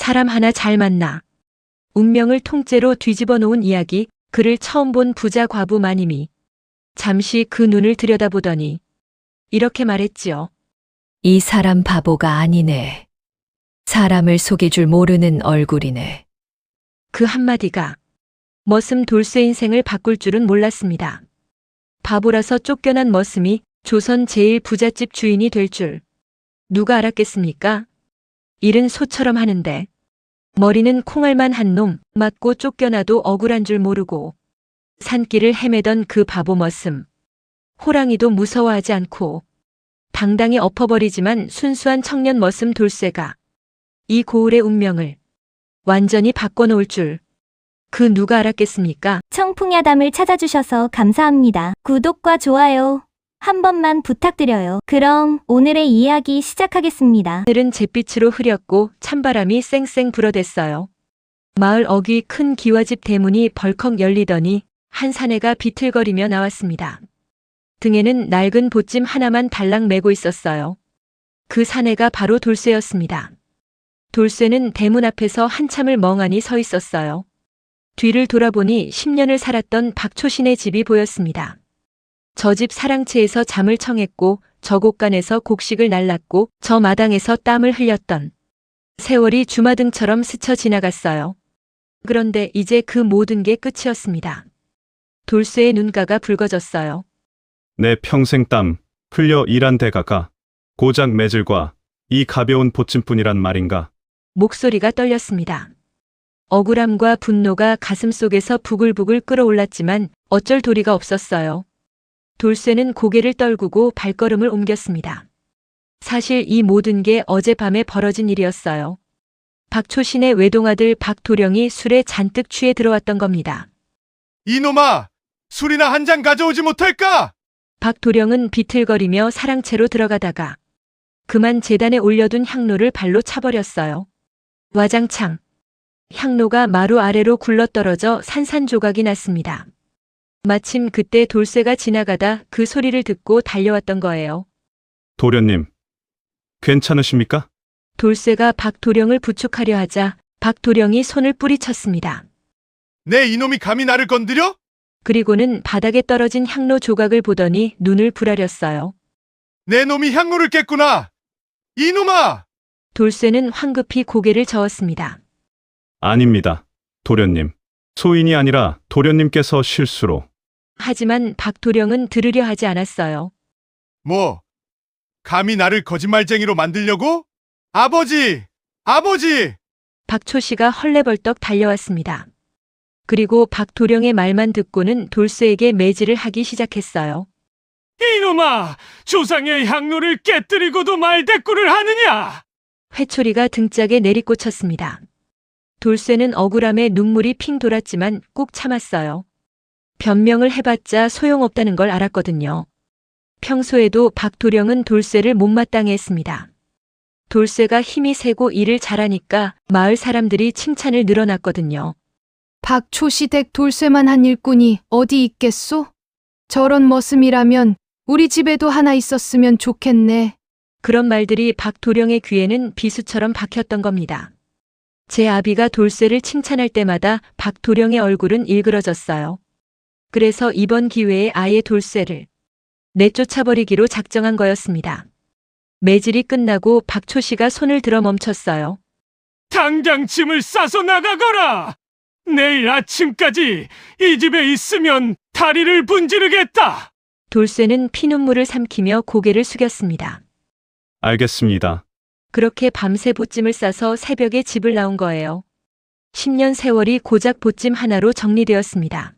사람 하나 잘 만나. 운명을 통째로 뒤집어 놓은 이야기, 그를 처음 본 부자 과부 마님이 잠시 그 눈을 들여다보더니 이렇게 말했지요. 이 사람 바보가 아니네. 사람을 속일 줄 모르는 얼굴이네. 그 한마디가 머슴 돌쇠 인생을 바꿀 줄은 몰랐습니다. 바보라서 쫓겨난 머슴이 조선 제일 부잣집 주인이 될 줄 누가 알았겠습니까? 일은 소처럼 하는데 머리는 콩알만 한 놈, 맞고 쫓겨나도 억울한 줄 모르고 산길을 헤매던 그 바보 머슴. 호랑이도 무서워하지 않고 당당히 엎어버리지만 순수한 청년 머슴 돌쇠가 이 고을의 운명을 완전히 바꿔놓을 줄 그 누가 알았겠습니까? 청풍야담을 찾아주셔서 감사합니다. 구독과 좋아요 한 번만 부탁드려요. 그럼 오늘의 이야기 시작하겠습니다. 하늘은 잿빛으로 흐렸고 찬바람이 쌩쌩 불어댔어요. 마을 어귀 큰 기와집 대문이 벌컥 열리더니 한 사내가 비틀거리며 나왔습니다. 등에는 낡은 보찜 하나만 달랑 메고 있었어요. 그 사내가 바로 돌쇠였습니다. 돌쇠는 대문 앞에서 한참을 멍하니 서 있었어요. 뒤를 돌아보니 10년을 살았던 박초신의 집이 보였습니다. 저 집 사랑채에서 잠을 청했고 저 곳간에서 곡식을 날랐고 저 마당에서 땀을 흘렸던 세월이 주마등처럼 스쳐 지나갔어요. 그런데 이제 그 모든 게 끝이었습니다. 돌쇠의 눈가가 붉어졌어요. 내 평생 땀 흘려 일한 대가가 고작 매질과 이 가벼운 보침뿐이란 말인가? 목소리가 떨렸습니다. 억울함과 분노가 가슴속에서 부글부글 끓어올랐지만 어쩔 도리가 없었어요. 돌쇠는 고개를 떨구고 발걸음을 옮겼습니다. 사실 이 모든 게 어젯밤에 벌어진 일이었어요. 박초신의 외동아들 박도령이 술에 잔뜩 취해 들어왔던 겁니다. 이놈아! 술이나 한 잔 가져오지 못할까? 박도령은 비틀거리며 사랑채로 들어가다가 그만 재단에 올려둔 향로를 발로 차버렸어요. 와장창. 향로가 마루 아래로 굴러떨어져 산산조각이 났습니다. 마침 그때 돌쇠가 지나가다 그 소리를 듣고 달려왔던 거예요. 도련님, 괜찮으십니까? 돌쇠가 박도령을 부축하려 하자 박도령이 손을 뿌리쳤습니다. 내 이놈이 감히 나를 건드려? 그리고는 바닥에 떨어진 향로 조각을 보더니 눈을 부라렸어요. 내 놈이 향로를 깼구나! 이놈아! 돌쇠는 황급히 고개를 저었습니다. 아닙니다, 도련님. 소인이 아니라 도련님께서 실수로. 하지만 박도령은 들으려 하지 않았어요. 뭐? 감히 나를 거짓말쟁이로 만들려고? 아버지! 아버지! 박초씨가 헐레벌떡 달려왔습니다. 그리고 박도령의 말만 듣고는 돌쇠에게 매질을 하기 시작했어요. 이놈아! 조상의 향로를 깨뜨리고도 말대꾸를 하느냐! 회초리가 등짝에 내리꽂혔습니다. 돌쇠는 억울함에 눈물이 핑 돌았지만 꾹 참았어요. 변명을 해봤자 소용없다는 걸 알았거든요. 평소에도 박도령은 돌쇠를 못마땅해 했습니다. 돌쇠가 힘이 세고 일을 잘하니까 마을 사람들이 칭찬을 늘어났거든요. 박초시댁 돌쇠만 한 일꾼이 어디 있겠소? 저런 머슴이라면 우리 집에도 하나 있었으면 좋겠네. 그런 말들이 박도령의 귀에는 비수처럼 박혔던 겁니다. 제 아비가 돌쇠를 칭찬할 때마다 박도령의 얼굴은 일그러졌어요. 그래서 이번 기회에 아예 돌쇠를 내쫓아버리기로 작정한 거였습니다. 매질이 끝나고 박초씨가 손을 들어 멈췄어요. 당장 짐을 싸서 나가거라! 내일 아침까지 이 집에 있으면 다리를 분지르겠다! 돌쇠는 피눈물을 삼키며 고개를 숙였습니다. 알겠습니다. 그렇게 밤새 보찜을 싸서 새벽에 집을 나온 거예요. 10년 세월이 고작 보찜 하나로 정리되었습니다.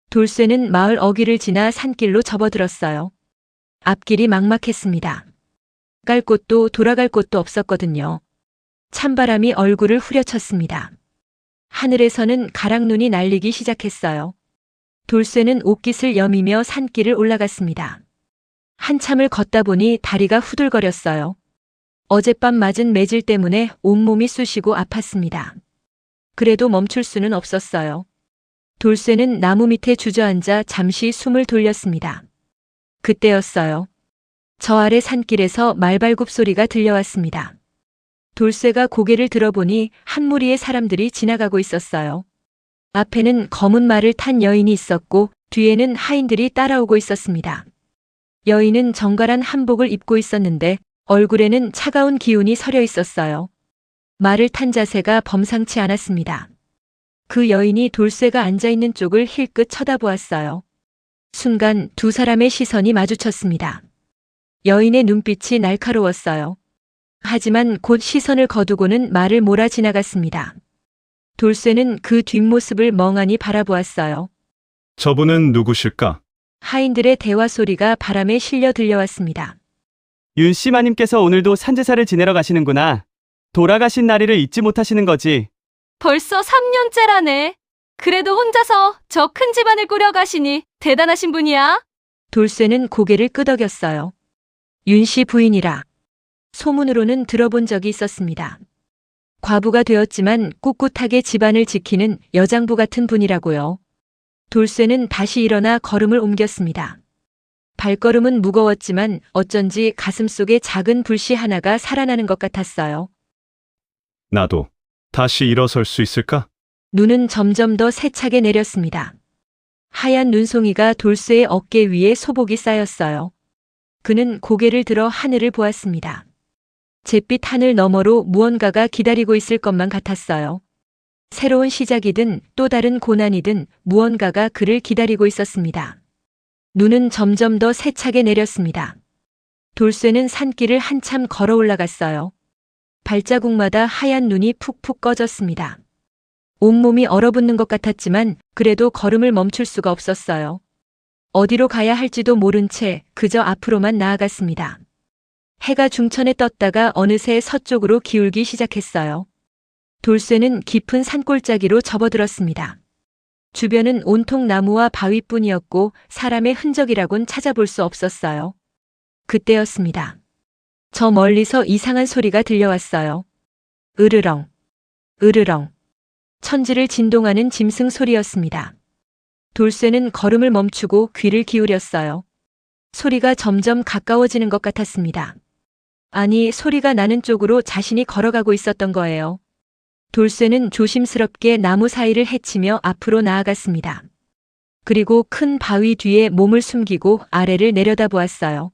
돌쇠는 마을 어귀를 지나 산길로 접어들었어요. 앞길이 막막했습니다. 갈 곳도 돌아갈 곳도 없었거든요. 찬바람이 얼굴을 후려쳤습니다. 하늘에서는 가랑눈이 날리기 시작했어요. 돌쇠는 옷깃을 여미며 산길을 올라갔습니다. 한참을 걷다 보니 다리가 후들거렸어요. 어젯밤 맞은 매질 때문에 온몸이 쑤시고 아팠습니다. 그래도 멈출 수는 없었어요. 돌쇠는 나무 밑에 주저앉아 잠시 숨을 돌렸습니다. 그때였어요. 저 아래 산길에서 말발굽 소리가 들려왔습니다. 돌쇠가 고개를 들어보니 한 무리의 사람들이 지나가고 있었어요. 앞에는 검은 말을 탄 여인이 있었고 뒤에는 하인들이 따라오고 있었습니다. 여인은 정갈한 한복을 입고 있었는데 얼굴에는 차가운 기운이 서려 있었어요. 말을 탄 자세가 범상치 않았습니다. 그 여인이 돌쇠가 앉아있는 쪽을 힐끗 쳐다보았어요. 순간 두 사람의 시선이 마주쳤습니다. 여인의 눈빛이 날카로웠어요. 하지만 곧 시선을 거두고는 말을 몰아 지나갔습니다. 돌쇠는 그 뒷모습을 멍하니 바라보았어요. 저분은 누구실까? 하인들의 대화 소리가 바람에 실려 들려왔습니다. 윤씨마님께서 오늘도 산제사를 지내러 가시는구나. 돌아가신 나리를 잊지 못하시는 거지. 벌써 3년째라네. 그래도 혼자서 저 큰 집안을 꾸려가시니 대단하신 분이야. 돌쇠는 고개를 끄덕였어요. 윤씨 부인이라. 소문으로는 들어본 적이 있었습니다. 과부가 되었지만 꿋꿋하게 집안을 지키는 여장부 같은 분이라고요. 돌쇠는 다시 일어나 걸음을 옮겼습니다. 발걸음은 무거웠지만 어쩐지 가슴속에 작은 불씨 하나가 살아나는 것 같았어요. 나도 다시 일어설 수 있을까? 눈은 점점 더 세차게 내렸습니다. 하얀 눈송이가 돌쇠의 어깨 위에 소복이 쌓였어요. 그는 고개를 들어 하늘을 보았습니다. 잿빛 하늘 너머로 무언가가 기다리고 있을 것만 같았어요. 새로운 시작이든 또 다른 고난이든 무언가가 그를 기다리고 있었습니다. 눈은 점점 더 세차게 내렸습니다. 돌쇠는 산길을 한참 걸어 올라갔어요. 발자국마다 하얀 눈이 푹푹 꺼졌습니다. 온몸이 얼어붙는 것 같았지만 그래도 걸음을 멈출 수가 없었어요. 어디로 가야 할지도 모른 채 그저 앞으로만 나아갔습니다. 해가 중천에 떴다가 어느새 서쪽으로 기울기 시작했어요. 돌쇠는 깊은 산골짜기로 접어들었습니다. 주변은 온통 나무와 바위뿐이었고 사람의 흔적이라곤 찾아볼 수 없었어요. 그때였습니다. 저 멀리서 이상한 소리가 들려왔어요. 으르렁, 으르렁. 천지를 진동하는 짐승 소리였습니다. 돌쇠는 걸음을 멈추고 귀를 기울였어요. 소리가 점점 가까워지는 것 같았습니다. 아니, 소리가 나는 쪽으로 자신이 걸어가고 있었던 거예요. 돌쇠는 조심스럽게 나무 사이를 헤치며 앞으로 나아갔습니다. 그리고 큰 바위 뒤에 몸을 숨기고 아래를 내려다보았어요.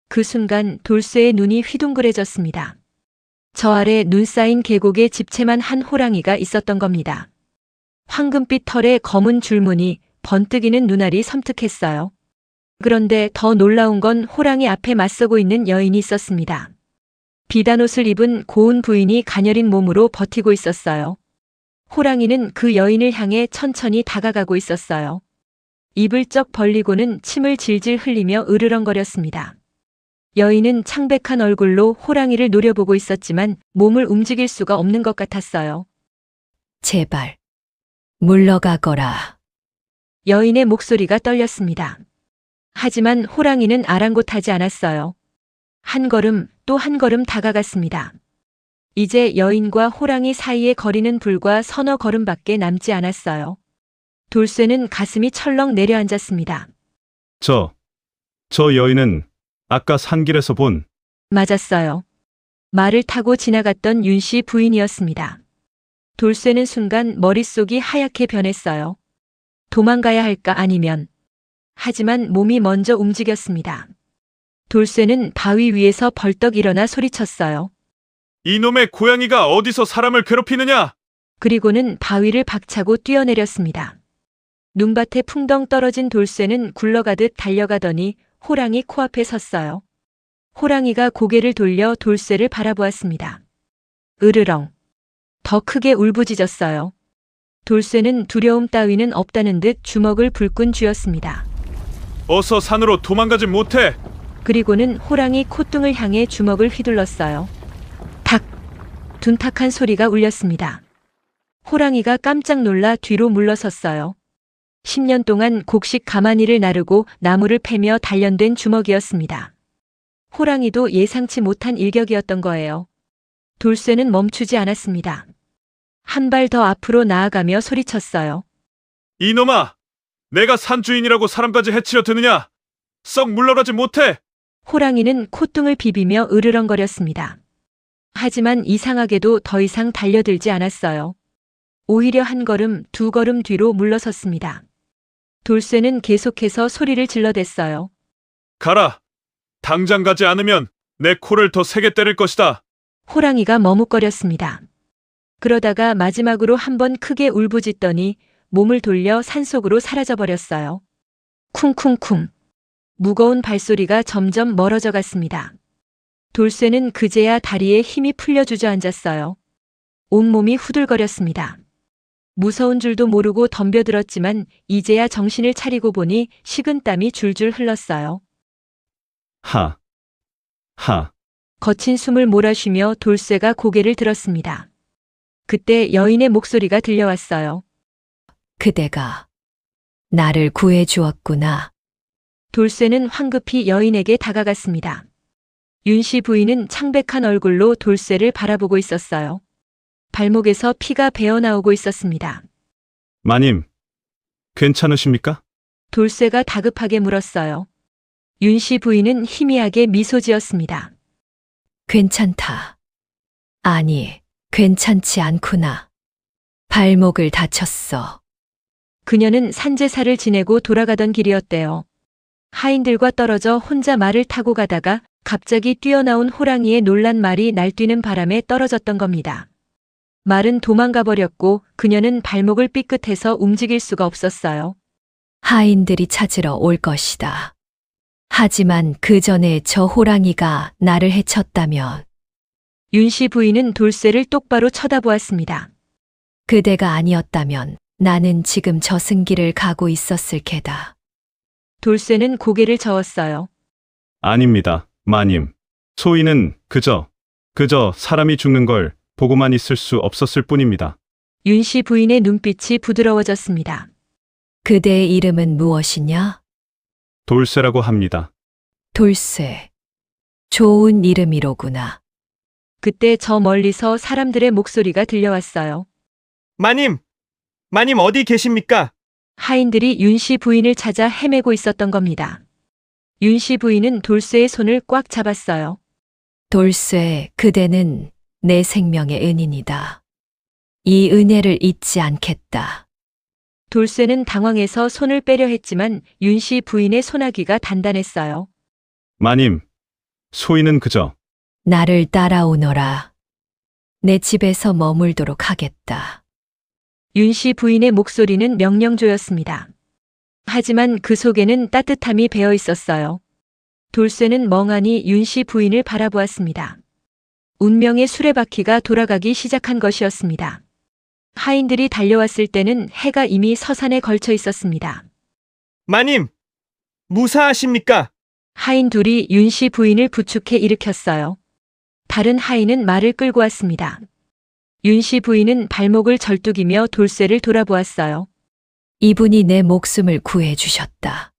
그 순간 돌쇠의 눈이 휘둥그레졌습니다. 저 아래 눈 쌓인 계곡에 집채만 한 호랑이가 있었던 겁니다. 황금빛 털에 검은 줄무늬, 번뜩이는 눈알이 섬뜩했어요. 그런데 더 놀라운 건 호랑이 앞에 맞서고 있는 여인이 있었습니다. 비단 옷을 입은 고운 부인이 가녀린 몸으로 버티고 있었어요. 호랑이는 그 여인을 향해 천천히 다가가고 있었어요. 입을 쩍 벌리고는 침을 질질 흘리며 으르렁거렸습니다. 여인은 창백한 얼굴로 호랑이를 노려보고 있었지만 몸을 움직일 수가 없는 것 같았어요. 제발 물러가거라. 여인의 목소리가 떨렸습니다. 하지만 호랑이는 아랑곳하지 않았어요. 한 걸음 또 한 걸음 다가갔습니다. 이제 여인과 호랑이 사이의 거리는 불과 서너 걸음밖에 남지 않았어요. 돌쇠는 가슴이 철렁 내려앉았습니다. 저 여인은 아까 산길에서 본 맞았어요. 말을 타고 지나갔던 윤씨 부인이었습니다. 돌쇠는 순간 머릿속이 하얗게 변했어요. 도망가야 할까 아니면. 하지만 몸이 먼저 움직였습니다. 돌쇠는 바위 위에서 벌떡 일어나 소리쳤어요. 이놈의 고양이가 어디서 사람을 괴롭히느냐? 그리고는 바위를 박차고 뛰어내렸습니다. 눈밭에 풍덩 떨어진 돌쇠는 굴러가듯 달려가더니 호랑이 코앞에 섰어요. 호랑이가 고개를 돌려 돌쇠를 바라보았습니다. 으르렁. 더 크게 울부짖었어요. 돌쇠는 두려움 따위는 없다는 듯 주먹을 불끈 쥐었습니다. 어서 산으로 도망가지 못해. 그리고는 호랑이 콧등을 향해 주먹을 휘둘렀어요. 탁! 둔탁한 소리가 울렸습니다. 호랑이가 깜짝 놀라 뒤로 물러섰어요. 10년 동안 곡식 가마니를 나르고 나무를 패며 단련된 주먹이었습니다. 호랑이도 예상치 못한 일격이었던 거예요. 돌쇠는 멈추지 않았습니다. 한 발 더 앞으로 나아가며 소리쳤어요. 이놈아! 내가 산 주인이라고 사람까지 해치려 드느냐? 썩 물러가지 못해. 호랑이는 콧등을 비비며 으르렁거렸습니다. 하지만 이상하게도 더 이상 달려들지 않았어요. 오히려 한 걸음, 두 걸음 뒤로 물러섰습니다. 돌쇠는 계속해서 소리를 질러댔어요. 가라. 당장 가지 않으면 내 코를 더 세게 때릴 것이다. 호랑이가 머뭇거렸습니다. 그러다가 마지막으로 한번 크게 울부짖더니 몸을 돌려 산속으로 사라져버렸어요. 쿵쿵쿵. 무거운 발소리가 점점 멀어져 갔습니다. 돌쇠는 그제야 다리에 힘이 풀려 주저앉았어요. 온몸이 후들거렸습니다. 무서운 줄도 모르고 덤벼들었지만 이제야 정신을 차리고 보니 식은땀이 줄줄 흘렀어요. 하. 거친 숨을 몰아쉬며 돌쇠가 고개를 들었습니다. 그때 여인의 목소리가 들려왔어요. 그대가 나를 구해 주었구나. 돌쇠는 황급히 여인에게 다가갔습니다. 윤씨 부인은 창백한 얼굴로 돌쇠를 바라보고 있었어요. 발목에서 피가 배어나오고 있었습니다. 마님, 괜찮으십니까? 돌쇠가 다급하게 물었어요. 윤씨 부인은 희미하게 미소 지었습니다. 괜찮다. 아니, 괜찮지 않구나. 발목을 다쳤어. 그녀는 산제사를 지내고 돌아가던 길이었대요. 하인들과 떨어져 혼자 말을 타고 가다가 갑자기 뛰어나온 호랑이의 놀란 말이 날뛰는 바람에 떨어졌던 겁니다. 말은 도망가 버렸고 그녀는 발목을 삐끗해서 움직일 수가 없었어요. 하인들이 찾으러 올 것이다. 하지만 그 전에 저 호랑이가 나를 해쳤다면 윤씨 부인은 돌쇠를 똑바로 쳐다보았습니다. 그대가 아니었다면 나는 지금 저승길을 가고 있었을 게다. 돌쇠는 고개를 저었어요. 아닙니다, 마님. 소인은 그저 사람이 죽는 걸 보고만 있을 수 없었을 뿐입니다. 윤씨 부인의 눈빛이 부드러워졌습니다. 그대의 이름은 무엇이냐? 돌쇠라고 합니다. 돌쇠. 좋은 이름이로구나. 그때 저 멀리서 사람들의 목소리가 들려왔어요. 마님 어디 계십니까? 하인들이 윤씨 부인을 찾아 헤매고 있었던 겁니다. 윤씨 부인은 돌쇠의 손을 꽉 잡았어요. 돌쇠, 그대는 내 생명의 은인이다. 이 은혜를 잊지 않겠다. 돌쇠는 당황해서 손을 빼려 했지만 윤씨 부인의 소나귀가 단단했어요. 마님, 소인은 그저 나를 따라오너라. 내 집에서 머물도록 하겠다. 윤씨 부인의 목소리는 명령조였습니다. 하지만 그 속에는 따뜻함이 배어 있었어요. 돌쇠는 멍하니 윤씨 부인을 바라보았습니다. 운명의 수레바퀴가 돌아가기 시작한 것이었습니다. 하인들이 달려왔을 때는 해가 이미 서산에 걸쳐 있었습니다. 마님, 무사하십니까? 하인 둘이 윤씨 부인을 부축해 일으켰어요. 다른 하인은 말을 끌고 왔습니다. 윤씨 부인은 발목을 절뚝이며 돌쇠를 돌아보았어요. 이분이 내 목숨을 구해 주셨다.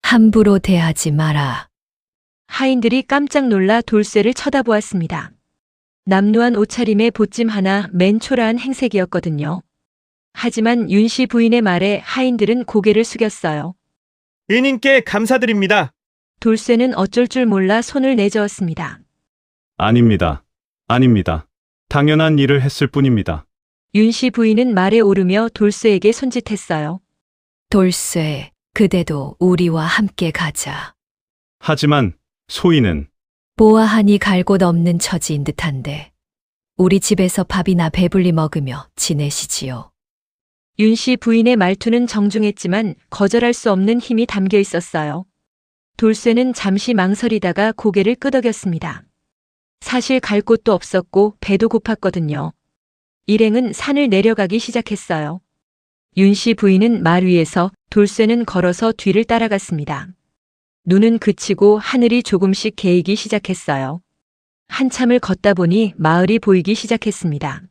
함부로 대하지 마라. 하인들이 깜짝 놀라 돌쇠를 쳐다보았습니다. 남루한 옷차림에 보찜 하나 맨 초라한 행색이었거든요. 하지만 윤씨 부인의 말에 하인들은 고개를 숙였어요. 은인께 감사드립니다. 돌쇠는 어쩔 줄 몰라 손을 내저었습니다. 아닙니다. 당연한 일을 했을 뿐입니다. 윤씨 부인은 말에 오르며 돌쇠에게 손짓했어요. 돌쇠, 그대도 우리와 함께 가자. 하지만 소인은 보아하니 갈 곳 없는 처지인 듯한데 우리 집에서 밥이나 배불리 먹으며 지내시지요. 윤씨 부인의 말투는 정중했지만 거절할 수 없는 힘이 담겨 있었어요. 돌쇠는 잠시 망설이다가 고개를 끄덕였습니다. 사실 갈 곳도 없었고 배도 고팠거든요. 일행은 산을 내려가기 시작했어요. 윤씨 부인은 말 위에서, 돌쇠는 걸어서 뒤를 따라갔습니다. 눈은 그치고 하늘이 조금씩 개이기 시작했어요. 한참을 걷다 보니 마을이 보이기 시작했습니다.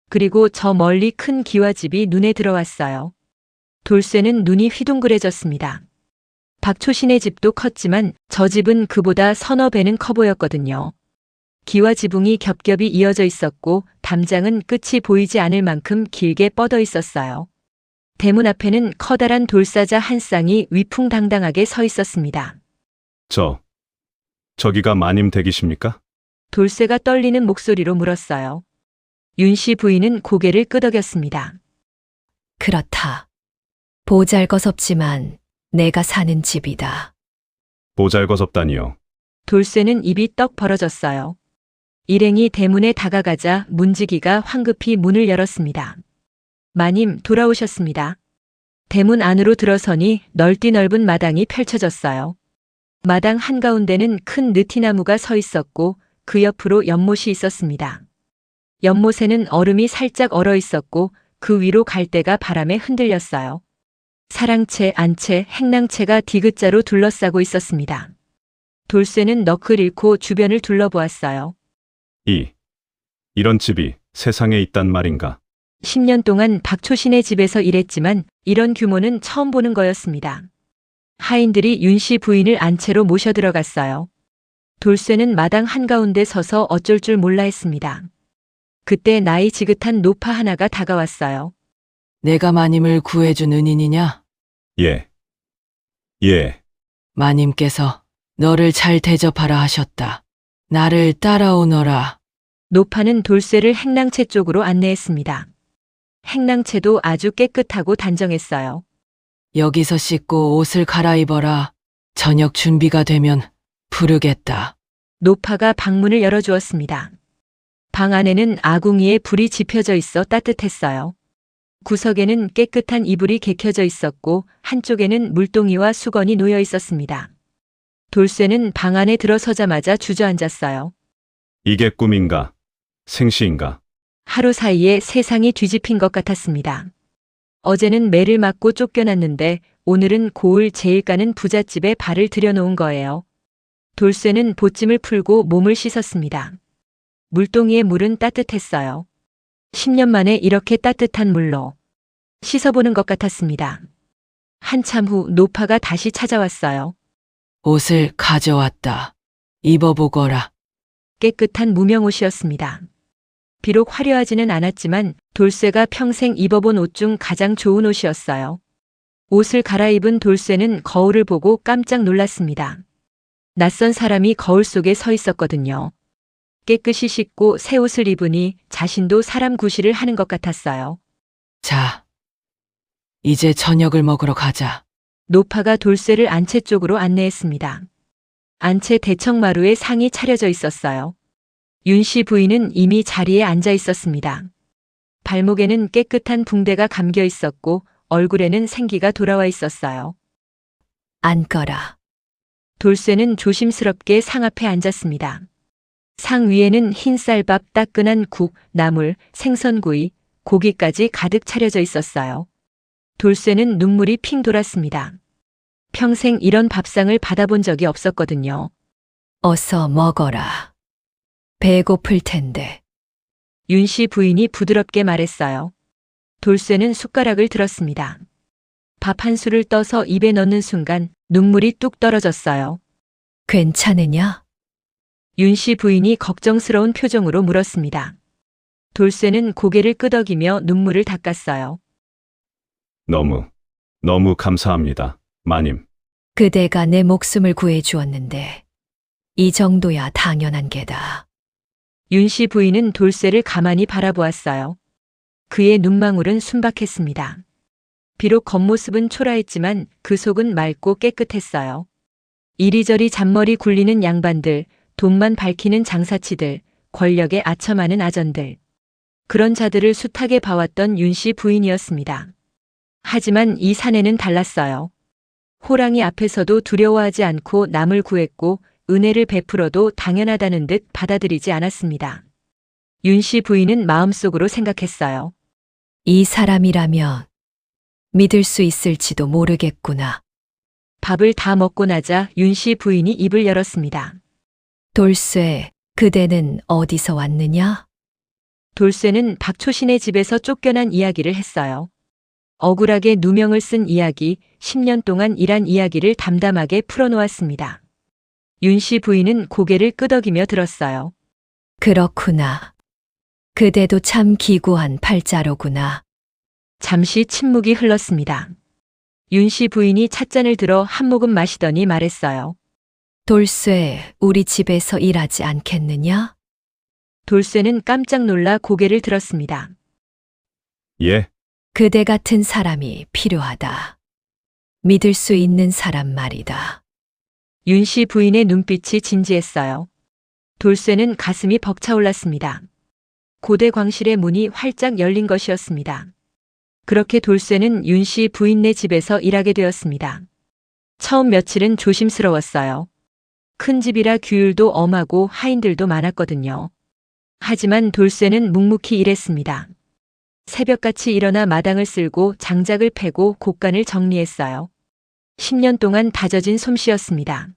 그리고 저 멀리 큰 기와집이 눈에 들어왔어요. 돌쇠는 눈이 휘둥그레졌습니다. 박초신의 집도 컸지만 저 집은 그보다 서너 배는 커 보였거든요. 기와 지붕이 겹겹이 이어져 있었고 담장은 끝이 보이지 않을 만큼 길게 뻗어 있었어요. 대문 앞에는 커다란 돌사자 한 쌍이 위풍당당하게 서 있었습니다. 저기가 마님 댁이십니까? 돌쇠가 떨리는 목소리로 물었어요. 윤 씨 부인은 고개를 끄덕였습니다. 그렇다. 보잘것없지만 내가 사는 집이다. 보잘것없다니요. 돌쇠는 입이 떡 벌어졌어요. 일행이 대문에 다가가자 문지기가 황급히 문을 열었습니다. 마님, 돌아오셨습니다. 대문 안으로 들어서니 넓디 넓은 마당이 펼쳐졌어요. 마당 한가운데는 큰 느티나무가 서 있었고 그 옆으로 연못이 있었습니다. 연못에는 얼음이 살짝 얼어 있었고 그 위로 갈대가 바람에 흔들렸어요. 사랑채, 안채, 행랑채가 디귿자로 둘러싸고 있었습니다. 돌쇠는 넋을 잃고 주변을 둘러보았어요. 이런 집이 세상에 있단 말인가? 10년 동안 박초신의 집에서 일했지만 이런 규모는 처음 보는 거였습니다. 하인들이 윤 씨 부인을 안채로 모셔 들어갔어요. 돌쇠는 마당 한가운데 서서 어쩔 줄 몰라 했습니다. 그때 나이 지긋한 노파 하나가 다가왔어요. 내가 마님을 구해준 은인이냐? 예. 마님께서 너를 잘 대접하라 하셨다. 나를 따라오너라. 노파는 돌쇠를 행랑채 쪽으로 안내했습니다. 행랑채도 아주 깨끗하고 단정했어요. 여기서 씻고 옷을 갈아입어라. 저녁 준비가 되면 부르겠다. 노파가 방문을 열어주었습니다. 방 안에는 아궁이에 불이 지펴져 있어 따뜻했어요. 구석에는 깨끗한 이불이 개켜져 있었고 한쪽에는 물동이와 수건이 놓여 있었습니다. 돌쇠는 방 안에 들어서자마자 주저앉았어요. 이게 꿈인가? 생시인가? 하루 사이에 세상이 뒤집힌 것 같았습니다. 어제는 매를 맞고 쫓겨났는데 오늘은 고을 제일 가는 부잣집에 발을 들여놓은 거예요. 돌쇠는 보찜을 풀고 몸을 씻었습니다. 물동이의 물은 따뜻했어요. 10년 만에 이렇게 따뜻한 물로 씻어보는 것 같았습니다. 한참 후 노파가 다시 찾아왔어요. 옷을 가져왔다. 입어보거라. 깨끗한 무명옷이었습니다. 비록 화려하지는 않았지만 돌쇠가 평생 입어본 옷 중 가장 좋은 옷이었어요. 옷을 갈아입은 돌쇠는 거울을 보고 깜짝 놀랐습니다. 낯선 사람이 거울 속에 서 있었거든요. 깨끗이 씻고 새 옷을 입으니 자신도 사람 구실을 하는 것 같았어요. 자, 이제 저녁을 먹으러 가자. 노파가 돌쇠를 안채 쪽으로 안내했습니다. 안채 대청마루에 상이 차려져 있었어요. 윤 씨 부인은 이미 자리에 앉아 있었습니다. 발목에는 깨끗한 붕대가 감겨 있었고 얼굴에는 생기가 돌아와 있었어요. 앉거라. 돌쇠는 조심스럽게 상 앞에 앉았습니다. 상 위에는 흰 쌀밥, 따끈한 국, 나물, 생선구이, 고기까지 가득 차려져 있었어요. 돌쇠는 눈물이 핑 돌았습니다. 평생 이런 밥상을 받아본 적이 없었거든요. 어서 먹어라. 배고플 텐데. 윤 씨 부인이 부드럽게 말했어요. 돌쇠는 숟가락을 들었습니다. 밥 한 술을 떠서 입에 넣는 순간 눈물이 뚝 떨어졌어요. 괜찮으냐? 윤 씨 부인이 걱정스러운 표정으로 물었습니다. 돌쇠는 고개를 끄덕이며 눈물을 닦았어요. 너무 감사합니다, 마님. 그대가 내 목숨을 구해 주었는데 이 정도야 당연한 게다. 윤 씨 부인은 돌쇠를 가만히 바라보았어요. 그의 눈망울은 순박했습니다. 비록 겉모습은 초라했지만 그 속은 맑고 깨끗했어요. 이리저리 잔머리 굴리는 양반들, 돈만 밝히는 장사치들, 권력에 아첨하는 아전들. 그런 자들을 숱하게 봐왔던 윤 씨 부인이었습니다. 하지만 이 사내는 달랐어요. 호랑이 앞에서도 두려워하지 않고 남을 구했고 은혜를 베풀어도 당연하다는 듯 받아들이지 않았습니다. 윤 씨 부인은 마음속으로 생각했어요. 이 사람이라면 믿을 수 있을지도 모르겠구나. 밥을 다 먹고 나자 윤 씨 부인이 입을 열었습니다. 돌쇠, 그대는 어디서 왔느냐? 돌쇠는 박초신의 집에서 쫓겨난 이야기를 했어요. 억울하게 누명을 쓴 이야기, 10년 동안 일한 이야기를 담담하게 풀어놓았습니다. 윤 씨 부인은 고개를 끄덕이며 들었어요. 그렇구나. 그대도 참 기구한 팔자로구나. 잠시 침묵이 흘렀습니다. 윤 씨 부인이 찻잔을 들어 한 모금 마시더니 말했어요. 돌쇠, 우리 집에서 일하지 않겠느냐? 돌쇠는 깜짝 놀라 고개를 들었습니다. 예, 그대 같은 사람이 필요하다. 믿을 수 있는 사람 말이다. 윤 씨 부인의 눈빛이 진지했어요. 돌쇠는 가슴이 벅차올랐습니다. 고대 광실의 문이 활짝 열린 것이었습니다. 그렇게 돌쇠는 윤 씨 부인네 집에서 일하게 되었습니다. 처음 며칠은 조심스러웠어요. 큰 집이라 규율도 엄하고 하인들도 많았거든요. 하지만 돌쇠는 묵묵히 일했습니다. 새벽같이 일어나 마당을 쓸고 장작을 패고 곡간을 정리했어요. 10년 동안 다져진 솜씨였습니다.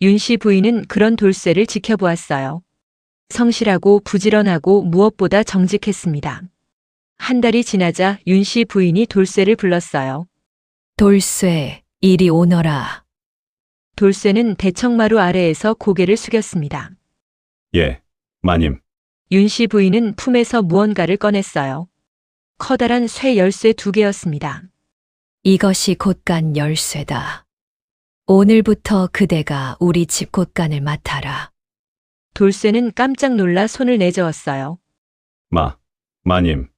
윤 씨 부인은 그런 돌쇠를 지켜보았어요. 성실하고 부지런하고 무엇보다 정직했습니다. 한 달이 지나자 윤 씨 부인이 돌쇠를 불렀어요. 돌쇠, 이리 오너라. 돌쇠는 대청마루 아래에서 고개를 숙였습니다. 예, 마님. 윤 씨 부인은 품에서 무언가를 꺼냈어요. 커다란 쇠 열쇠 2개였습니다. 이것이 곳간 열쇠다. 오늘부터 그대가 우리 집 곳간을 맡아라. 돌쇠는 깜짝 놀라 손을 내저었어요. 마님.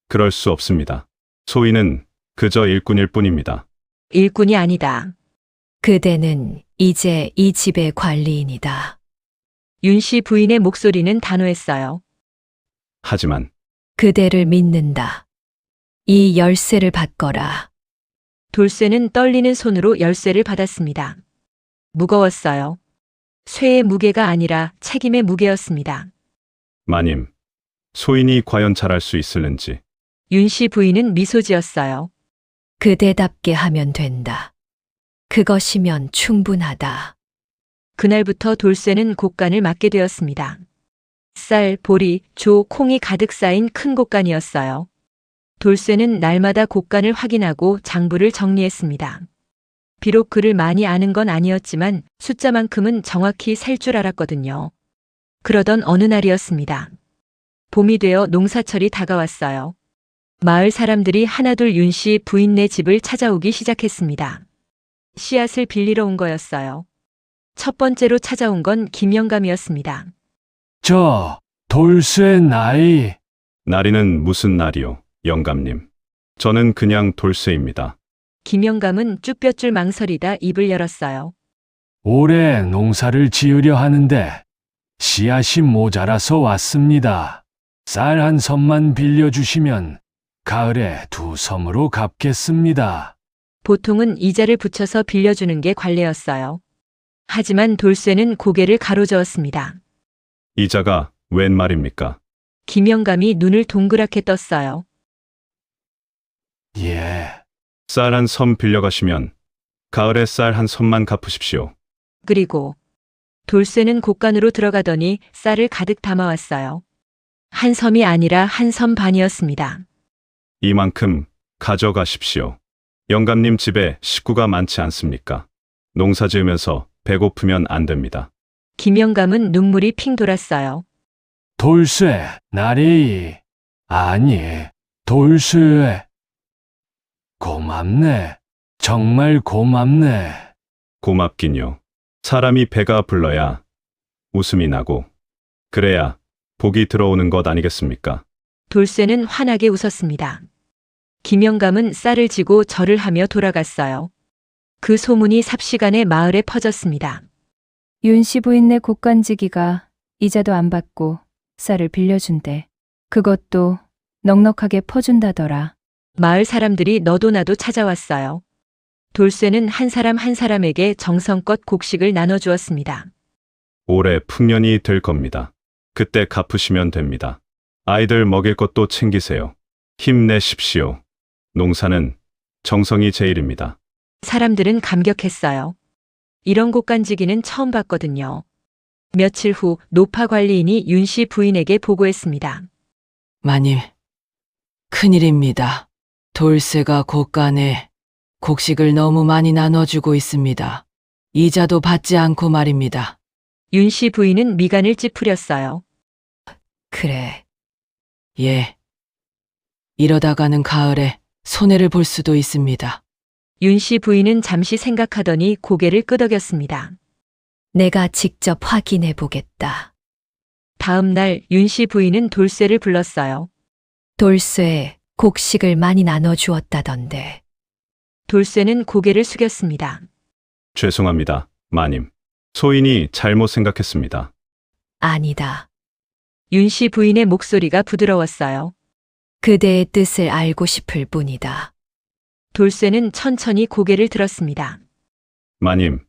그럴 수 없습니다. 소인은 그저 일꾼일 뿐입니다. 일꾼이 아니다. 그대는 이제 이 집의 관리인이다. 윤 씨 부인의 목소리는 단호했어요. 하지만 그대를 믿는다. 이 열쇠를 받거라. 돌쇠는 떨리는 손으로 열쇠를 받았습니다. 무거웠어요. 쇠의 무게가 아니라 책임의 무게였습니다. 마님, 소인이 과연 잘할 수 있을는지. 윤 씨 부인은 미소 지었어요. 그대답게 하면 된다. 그것이면 충분하다. 그날부터 돌쇠는 곡간을 맡게 되었습니다. 쌀, 보리, 조, 콩이 가득 쌓인 큰 곡간이었어요. 돌쇠는 날마다 곡간을 확인하고 장부를 정리했습니다. 비록 글을 많이 아는 건 아니었지만 숫자만큼은 정확히 셀 줄 알았거든요. 그러던 어느 날이었습니다. 봄이 되어 농사철이 다가왔어요. 마을 사람들이 하나둘 윤 씨 부인네 집을 찾아오기 시작했습니다. 씨앗을 빌리러 온 거였어요. 첫 번째로 찾아온 건 김영감이었습니다. 저 돌쇠 나이 날이는 무슨 날이요, 영감님. 저는 그냥 돌쇠입니다. 김영감은 쭈뼛줄 망설이다 입을 열었어요. 올해 농사를 지으려 하는데 씨앗이 모자라서 왔습니다. 쌀 한 섬만 빌려주시면 가을에 2섬으로 갚겠습니다. 보통은 이자를 붙여서 빌려주는 게 관례였어요. 하지만 돌쇠는 고개를 가로저었습니다. 이자가 웬 말입니까? 김영감이 눈을 동그랗게 떴어요. 예, 쌀 한 섬 빌려가시면 가을에 쌀 한 섬만 갚으십시오. 그리고 돌쇠는 곡간으로 들어가더니 쌀을 가득 담아왔어요. 한 섬이 아니라 한 섬 반이었습니다. 이만큼 가져가십시오. 영감님 집에 식구가 많지 않습니까? 농사 지으면서 배고프면 안 됩니다. 김영감은 눈물이 핑 돌았어요. 돌쇠 나리 아니 돌쇠 고맙네. 정말 고맙네. 고맙긴요. 사람이 배가 불러야 웃음이 나고 그래야 복이 들어오는 것 아니겠습니까? 돌쇠는 환하게 웃었습니다. 김영감은 쌀을 지고 절을 하며 돌아갔어요. 그 소문이 삽시간에 마을에 퍼졌습니다. 윤 씨 부인네 곡간지기가 이자도 안 받고 쌀을 빌려준대. 그것도 넉넉하게 퍼준다더라. 마을 사람들이 너도 나도 찾아왔어요. 돌쇠는 한 사람 한 사람에게 정성껏 곡식을 나눠주었습니다. 올해 풍년이 될 겁니다. 그때 갚으시면 됩니다. 아이들 먹일 것도 챙기세요. 힘내십시오. 농사는 정성이 제일입니다. 사람들은 감격했어요. 이런 곡간지기는 처음 봤거든요. 며칠 후 노파 관리인이 윤 씨 부인에게 보고했습니다. 마님, 큰일입니다. 돌쇠가 곳간에 곡식을 너무 많이 나눠주고 있습니다. 이자도 받지 않고 말입니다. 윤 씨 부인은 미간을 찌푸렸어요. 그래. 예. 이러다가는 가을에 손해를 볼 수도 있습니다. 윤 씨 부인은 잠시 생각하더니 고개를 끄덕였습니다. 내가 직접 확인해 보겠다. 다음 날 윤 씨 부인은 돌쇠를 불렀어요. 돌쇠, 곡식을 많이 나눠 주었다던데. 돌쇠는 고개를 숙였습니다. 죄송합니다, 마님. 소인이 잘못 생각했습니다. 아니다. 윤 씨 부인의 목소리가 부드러웠어요. 그대의 뜻을 알고 싶을 뿐이다. 돌쇠는 천천히 고개를 들었습니다. 마님,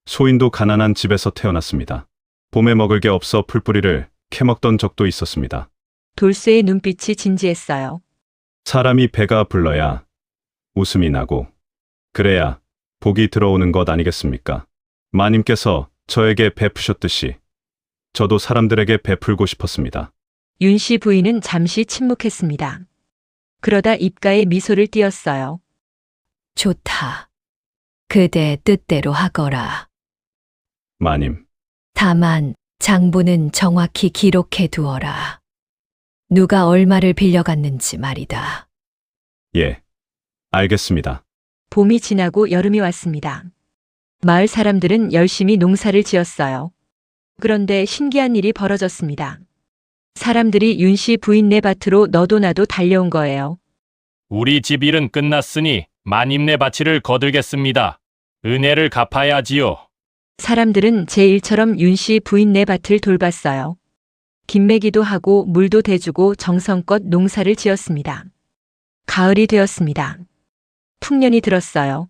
소인도 가난한 집에서 태어났습니다. 봄에 먹을 게 없어 풀뿌리를 캐먹던 적도 있었습니다. 돌쇠의 눈빛이 진지했어요. 사람이 배가 불러야 웃음이 나고, 그래야 복이 들어오는 것 아니겠습니까? 마님께서 저에게 베푸셨듯이 저도 사람들에게 베풀고 싶었습니다. 윤 씨 부인은 잠시 침묵했습니다. 그러다 입가에 미소를 띄었어요. 좋다. 그대 뜻대로 하거라. 마님, 다만 장부는 정확히 기록해 두어라. 누가 얼마를 빌려갔는지 말이다. 예, 알겠습니다. 봄이 지나고 여름이 왔습니다. 마을 사람들은 열심히 농사를 지었어요. 그런데 신기한 일이 벌어졌습니다. 사람들이 윤 씨 부인네 밭으로 너도 나도 달려온 거예요. 우리 집 일은 끝났으니 마님네 바치를 거들겠습니다. 은혜를 갚아야지요. 사람들은 제 일처럼 윤 씨 부인네 밭을 돌봤어요. 김매기도 하고 물도 대주고 정성껏 농사를 지었습니다. 가을이 되었습니다. 풍년이 들었어요.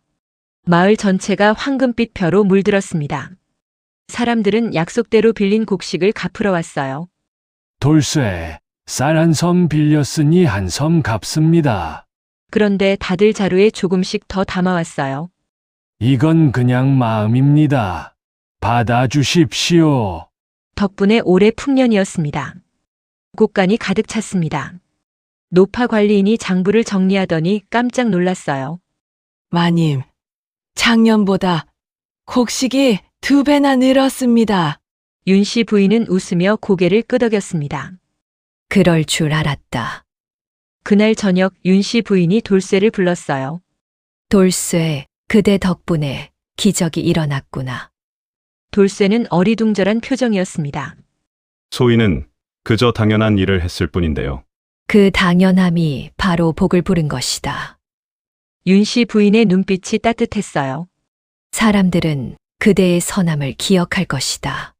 마을 전체가 황금빛 벼로 물들었습니다. 사람들은 약속대로 빌린 곡식을 갚으러 왔어요. 돌쇠, 쌀 한 섬 빌렸으니 한 섬 갚습니다. 그런데 다들 자루에 조금씩 더 담아왔어요. 이건 그냥 마음입니다. 받아주십시오. 덕분에 올해 풍년이었습니다. 곡간이 가득 찼습니다. 노파 관리인이 장부를 정리하더니 깜짝 놀랐어요. 마님, 작년보다 곡식이 2배나 늘었습니다. 윤 씨 부인은 웃으며 고개를 끄덕였습니다. 그럴 줄 알았다. 그날 저녁 윤 씨 부인이 돌쇠를 불렀어요. 돌쇠, 그대 덕분에 기적이 일어났구나. 돌쇠는 어리둥절한 표정이었습니다. 소인은 그저 당연한 일을 했을 뿐인데요. 그 당연함이 바로 복을 부른 것이다. 윤 씨 부인의 눈빛이 따뜻했어요. 사람들은 그대의 선함을 기억할 것이다.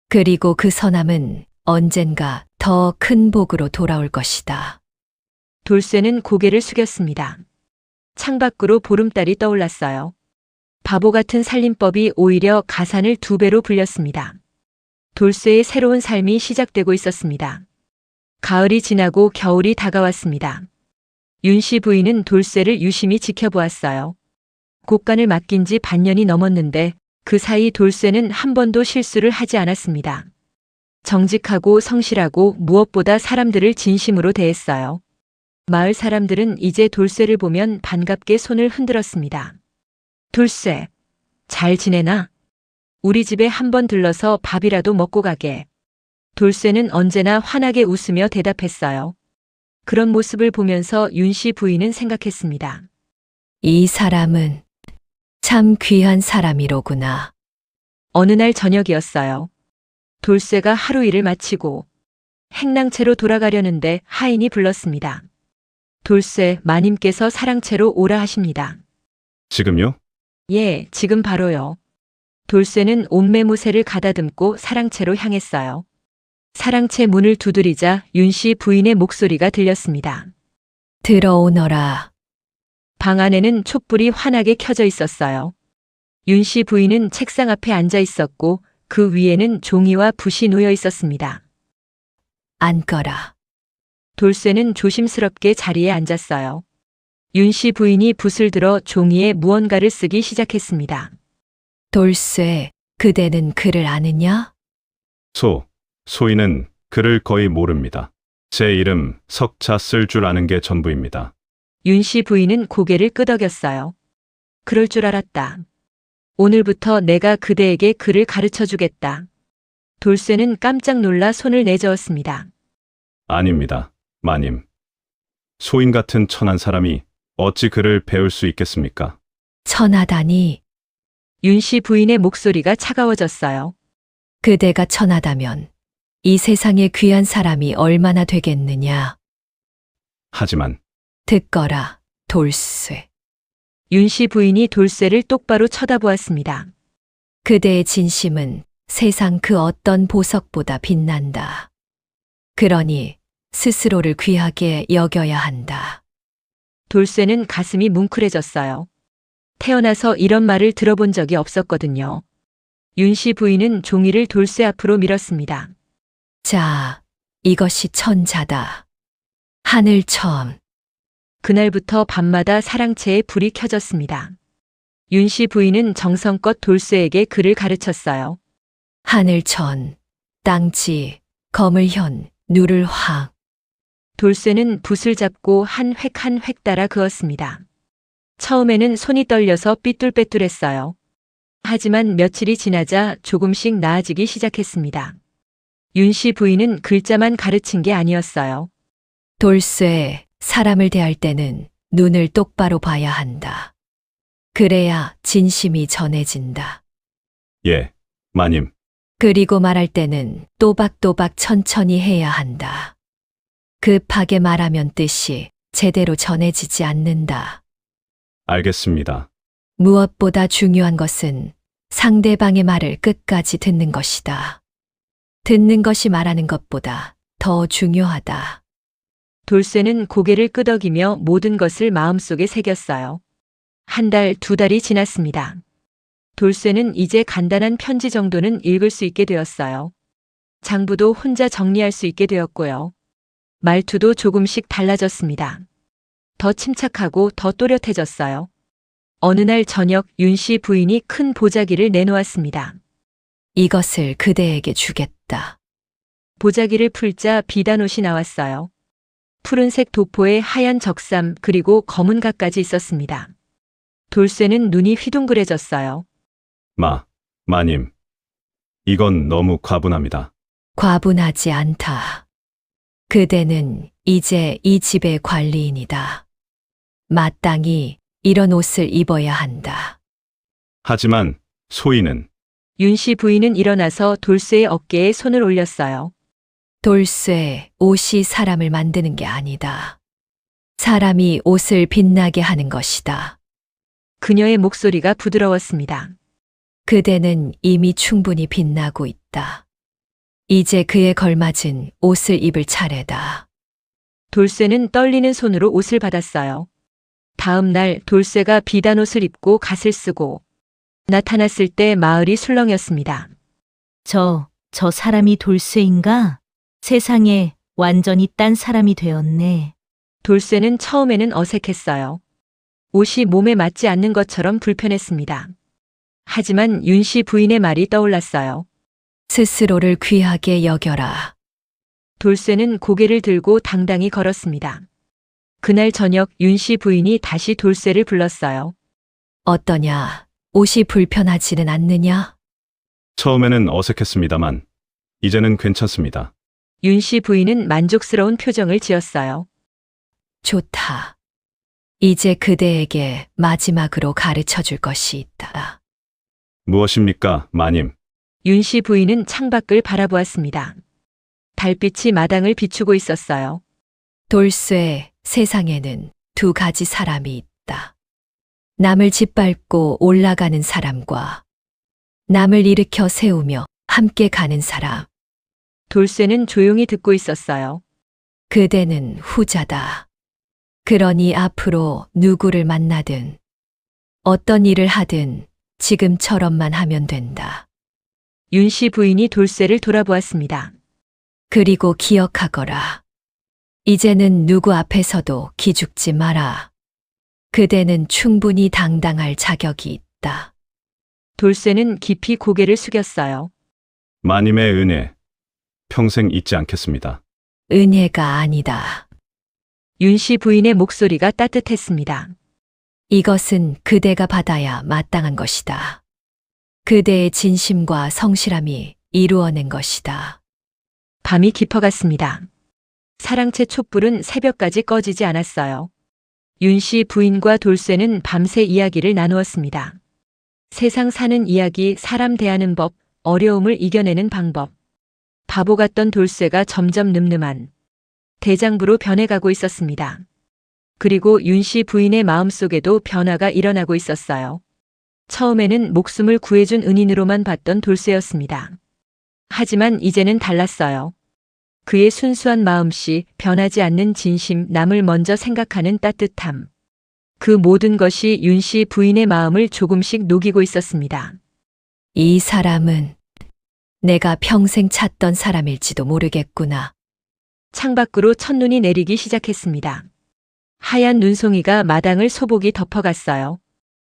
그리고 그 선함은 언젠가 더 큰 복으로 돌아올 것이다. 돌쇠는 고개를 숙였습니다. 창밖으로 보름달이 떠올랐어요. 바보 같은 살림법이 오히려 가산을 2배로 불렸습니다. 돌쇠의 새로운 삶이 시작되고 있었습니다. 가을이 지나고 겨울이 다가왔습니다. 윤 씨 부인은 돌쇠를 유심히 지켜보았어요. 곡간을 맡긴 지 반년이 넘었는데 그 사이 돌쇠는 한 번도 실수를 하지 않았습니다. 정직하고 성실하고 무엇보다 사람들을 진심으로 대했어요. 마을 사람들은 이제 돌쇠를 보면 반갑게 손을 흔들었습니다. 돌쇠, 잘 지내나? 우리 집에 한번 들러서 밥이라도 먹고 가게. 돌쇠는 언제나 환하게 웃으며 대답했어요. 그런 모습을 보면서 윤 씨 부인은 생각했습니다. 이 사람은 참 귀한 사람이로구나. 어느 날 저녁이었어요. 돌쇠가 하루 일을 마치고 행랑채로 돌아가려는데 하인이 불렀습니다. 돌쇠, 마님께서 사랑채로 오라 하십니다. 지금요? 예, 지금 바로요. 돌쇠는 옷매무새를 가다듬고 사랑채로 향했어요. 사랑채 문을 두드리자 윤 씨 부인의 목소리가 들렸습니다. 들어오너라. 방 안에는 촛불이 환하게 켜져 있었어요. 윤 씨 부인은 책상 앞에 앉아 있었고 그 위에는 종이와 붓이 놓여 있었습니다. 앉거라. 돌쇠는 조심스럽게 자리에 앉았어요. 윤 씨 부인이 붓을 들어 종이에 무언가를 쓰기 시작했습니다. 돌쇠, 그대는 글을 아느냐? 소인은 글을 거의 모릅니다. 제 이름 석자 쓸 줄 아는 게 전부입니다. 윤 씨 부인은 고개를 끄덕였어요. 그럴 줄 알았다. 오늘부터 내가 그대에게 글을 가르쳐 주겠다. 돌쇠는 깜짝 놀라 손을 내저었습니다. 아닙니다, 마님. 소인 같은 천한 사람이 어찌 글을 배울 수 있겠습니까? 천하다니. 윤 씨 부인의 목소리가 차가워졌어요. 그대가 천하다면 이 세상에 귀한 사람이 얼마나 되겠느냐. 하지만 듣거라, 돌쇠. 윤 씨 부인이 돌쇠를 똑바로 쳐다보았습니다. 그대의 진심은 세상 그 어떤 보석보다 빛난다. 그러니 스스로를 귀하게 여겨야 한다. 돌쇠는 가슴이 뭉클해졌어요. 태어나서 이런 말을 들어본 적이 없었거든요. 윤 씨 부인은 종이를 돌쇠 앞으로 밀었습니다. 자, 이것이 천자다. 하늘천. 그날부터 밤마다 사랑채에 불이 켜졌습니다. 윤 씨 부인은 정성껏 돌쇠에게 글을 가르쳤어요. 하늘천, 땅지, 거물현, 누를 황. 돌쇠는 붓을 잡고 한 획 한 획 따라 그었습니다. 처음에는 손이 떨려서 삐뚤빼뚤했어요. 하지만 며칠이 지나자 조금씩 나아지기 시작했습니다. 윤 씨 부인은 글자만 가르친 게 아니었어요. 돌쇠, 사람을 대할 때는 눈을 똑바로 봐야 한다. 그래야 진심이 전해진다. 예, 마님. 그리고 말할 때는 또박또박 천천히 해야 한다. 급하게 말하면 뜻이 제대로 전해지지 않는다. 알겠습니다. 무엇보다 중요한 것은 상대방의 말을 끝까지 듣는 것이다. 듣는 것이 말하는 것보다 더 중요하다. 돌쇠는 고개를 끄덕이며 모든 것을 마음속에 새겼어요. 한 달, 두 달이 지났습니다. 돌쇠는 이제 간단한 편지 정도는 읽을 수 있게 되었어요. 장부도 혼자 정리할 수 있게 되었고요. 말투도 조금씩 달라졌습니다. 더 침착하고 더 또렷해졌어요. 어느 날 저녁 윤 씨 부인이 큰 보자기를 내놓았습니다. 이것을 그대에게 주겠다. 보자기를 풀자 비단옷이 나왔어요. 푸른색 도포에 하얀 적삼 그리고 검은 각까지 있었습니다. 돌쇠는 눈이 휘둥그레졌어요. 마님. 이건 너무 과분합니다. 과분하지 않다. 그대는 이제 이 집의 관리인이다. 마땅히 이런 옷을 입어야 한다. 하지만 소희는 윤 씨 부인은 일어나서 돌쇠의 어깨에 손을 올렸어요. 돌쇠, 옷이 사람을 만드는 게 아니다. 사람이 옷을 빛나게 하는 것이다. 그녀의 목소리가 부드러웠습니다. 그대는 이미 충분히 빛나고 있다. 이제 그에 걸맞은 옷을 입을 차례다. 돌쇠는 떨리는 손으로 옷을 받았어요. 다음 날 돌쇠가 비단옷을 입고 갓을 쓰고 나타났을 때 마을이 술렁였습니다. 저 사람이 돌쇠인가? 세상에 완전히 딴 사람이 되었네. 돌쇠는 처음에는 어색했어요. 옷이 몸에 맞지 않는 것처럼 불편했습니다. 하지만 윤 씨 부인의 말이 떠올랐어요. 스스로를 귀하게 여겨라. 돌쇠는 고개를 들고 당당히 걸었습니다. 그날 저녁 윤 씨 부인이 다시 돌쇠를 불렀어요. 어떠냐? 옷이 불편하지는 않느냐? 처음에는 어색했습니다만 이제는 괜찮습니다. 윤 씨 부인은 만족스러운 표정을 지었어요. 좋다. 이제 그대에게 마지막으로 가르쳐 줄 것이 있다. 무엇입니까, 마님? 윤 씨 부인은 창밖을 바라보았습니다. 달빛이 마당을 비추고 있었어요. 돌쇠, 세상에는 두 가지 사람이 있다. 남을 짓밟고 올라가는 사람과 남을 일으켜 세우며 함께 가는 사람. 돌쇠는 조용히 듣고 있었어요. 그대는 후자다. 그러니 앞으로 누구를 만나든 어떤 일을 하든 지금처럼만 하면 된다. 윤 씨 부인이 돌쇠를 돌아보았습니다. 그리고 기억하거라. 이제는 누구 앞에서도 기죽지 마라. 그대는 충분히 당당할 자격이 있다. 돌쇠는 깊이 고개를 숙였어요. 마님의 은혜 평생 잊지 않겠습니다. 은혜가 아니다. 윤 씨 부인의 목소리가 따뜻했습니다. 이것은 그대가 받아야 마땅한 것이다. 그대의 진심과 성실함이 이루어낸 것이다. 밤이 깊어갔습니다. 사랑채 촛불은 새벽까지 꺼지지 않았어요. 윤 씨 부인과 돌쇠는 밤새 이야기를 나누었습니다. 세상 사는 이야기, 사람 대하는 법, 어려움을 이겨내는 방법. 바보 같던 돌쇠가 점점 늠름한 대장부로 변해가고 있었습니다. 그리고 윤 씨 부인의 마음속에도 변화가 일어나고 있었어요. 처음에는 목숨을 구해준 은인으로만 봤던 돌쇠였습니다. 하지만 이제는 달랐어요. 그의 순수한 마음씨, 변하지 않는 진심, 남을 먼저 생각하는 따뜻함. 그 모든 것이 윤 씨 부인의 마음을 조금씩 녹이고 있었습니다. 이 사람은 내가 평생 찾던 사람일지도 모르겠구나. 창밖으로 첫눈이 내리기 시작했습니다. 하얀 눈송이가 마당을 소복이 덮어갔어요.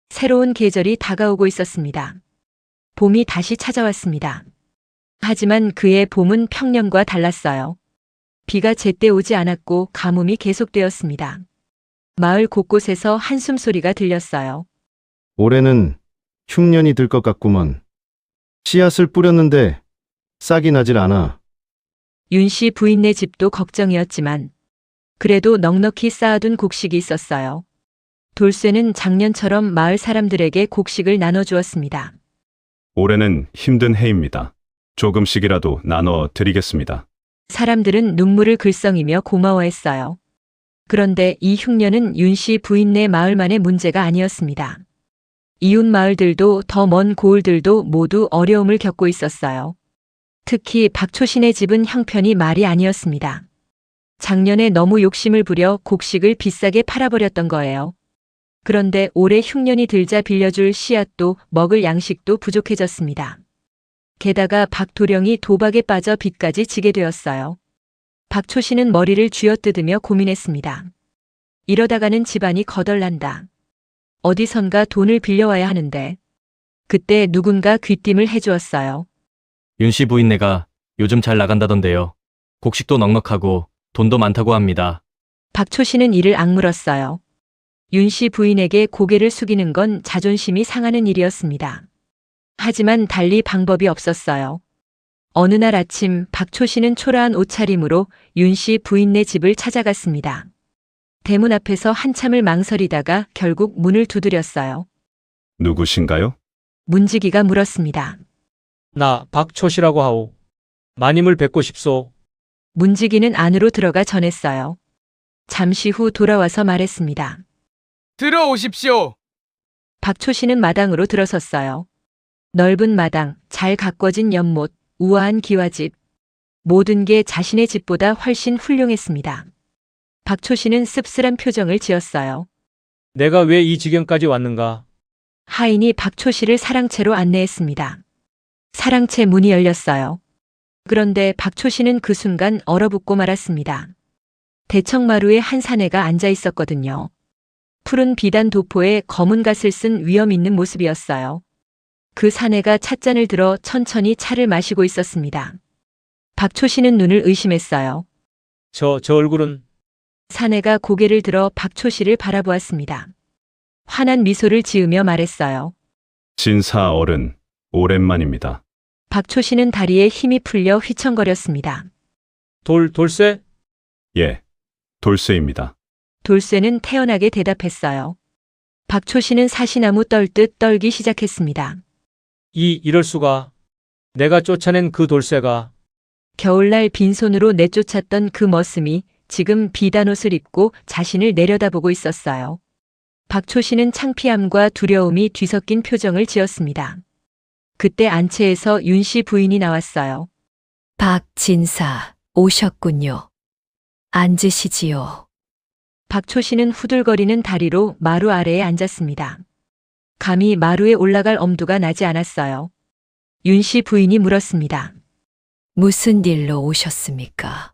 새로운 계절이 다가오고 있었습니다. 봄이 다시 찾아왔습니다. 하지만 그의 봄은 평년과 달랐어요. 비가 제때 오지 않았고 가뭄이 계속되었습니다. 마을 곳곳에서 한숨 소리가 들렸어요. 올해는 흉년이 들 것 같구먼. 씨앗을 뿌렸는데 싹이 나질 않아. 윤 씨 부인네 집도 걱정이었지만 그래도 넉넉히 쌓아둔 곡식이 있었어요. 돌쇠는 작년처럼 마을 사람들에게 곡식을 나눠주었습니다. 올해는 힘든 해입니다. 조금씩이라도 나눠 드리겠습니다. 사람들은 눈물을 글썽이며 고마워했어요. 그런데 이 흉년은 윤 씨 부인네 마을만의 문제가 아니었습니다. 이웃 마을들도 더 먼 고을들도 모두 어려움을 겪고 있었어요. 특히 박초신의 집은 형편이 말이 아니었습니다. 작년에 너무 욕심을 부려 곡식을 비싸게 팔아버렸던 거예요. 그런데 올해 흉년이 들자 빌려줄 씨앗도 먹을 양식도 부족해졌습니다. 게다가 박도령이 도박에 빠져 빚까지 지게 되었어요. 박초신은 머리를 쥐어뜯으며 고민했습니다. 이러다가는 집안이 거덜난다. 어디선가 돈을 빌려와야 하는데. 그때 누군가 귀띔을 해주었어요. 윤 씨 부인네가 요즘 잘 나간다던데요. 곡식도 넉넉하고 돈도 많다고 합니다. 박초신은 이를 악물었어요. 윤 씨 부인에게 고개를 숙이는 건 자존심이 상하는 일이었습니다. 하지만 달리 방법이 없었어요. 어느 날 아침 박초신은 초라한 옷차림으로 윤 씨 부인네 집을 찾아갔습니다. 대문 앞에서 한참을 망설이다가 결국 문을 두드렸어요. 누구신가요? 문지기가 물었습니다. 나 박초시라고 하오. 마님을 뵙고 싶소. 문지기는 안으로 들어가 전했어요. 잠시 후 돌아와서 말했습니다. 들어오십시오. 박초신은 마당으로 들어섰어요. 넓은 마당, 잘 가꿔진 연못, 우아한 기와집. 모든 게 자신의 집보다 훨씬 훌륭했습니다. 박초신은 씁쓸한 표정을 지었어요. 내가 왜 이 지경까지 왔는가? 하인이 박초씨를 사랑채로 안내했습니다. 사랑채 문이 열렸어요. 그런데 박초씨는 그 순간 얼어붙고 말았습니다. 대청마루에 한 사내가 앉아 있었거든요. 푸른 비단 도포에 검은 갓을 쓴 위엄 있는 모습이었어요. 그 사내가 찻잔을 들어 천천히 차를 마시고 있었습니다. 박초씨는 눈을 의심했어요. 저 얼굴은? 사내가 고개를 들어 박초씨를 바라보았습니다. 환한 미소를 지으며 말했어요. 진사 어른, 오랜만입니다. 박초씨는 다리에 힘이 풀려 휘청거렸습니다. 돌쇠? 예, 돌쇠입니다. 돌쇠는 태연하게 대답했어요. 박초씨는 사시나무 떨듯 떨기 시작했습니다. 이럴 수가. 내가 쫓아낸 그 돌쇠가. 겨울날 빈손으로 내쫓았던 그 머슴이 지금 비단옷을 입고 자신을 내려다보고 있었어요. 박초씨는 창피함과 두려움이 뒤섞인 표정을 지었습니다. 그때 안채에서 윤 씨 부인이 나왔어요. 박진사 오셨군요. 앉으시지요. 박초씨는 후들거리는 다리로 마루 아래에 앉았습니다. 감히 마루에 올라갈 엄두가 나지 않았어요. 윤 씨 부인이 물었습니다. 무슨 일로 오셨습니까?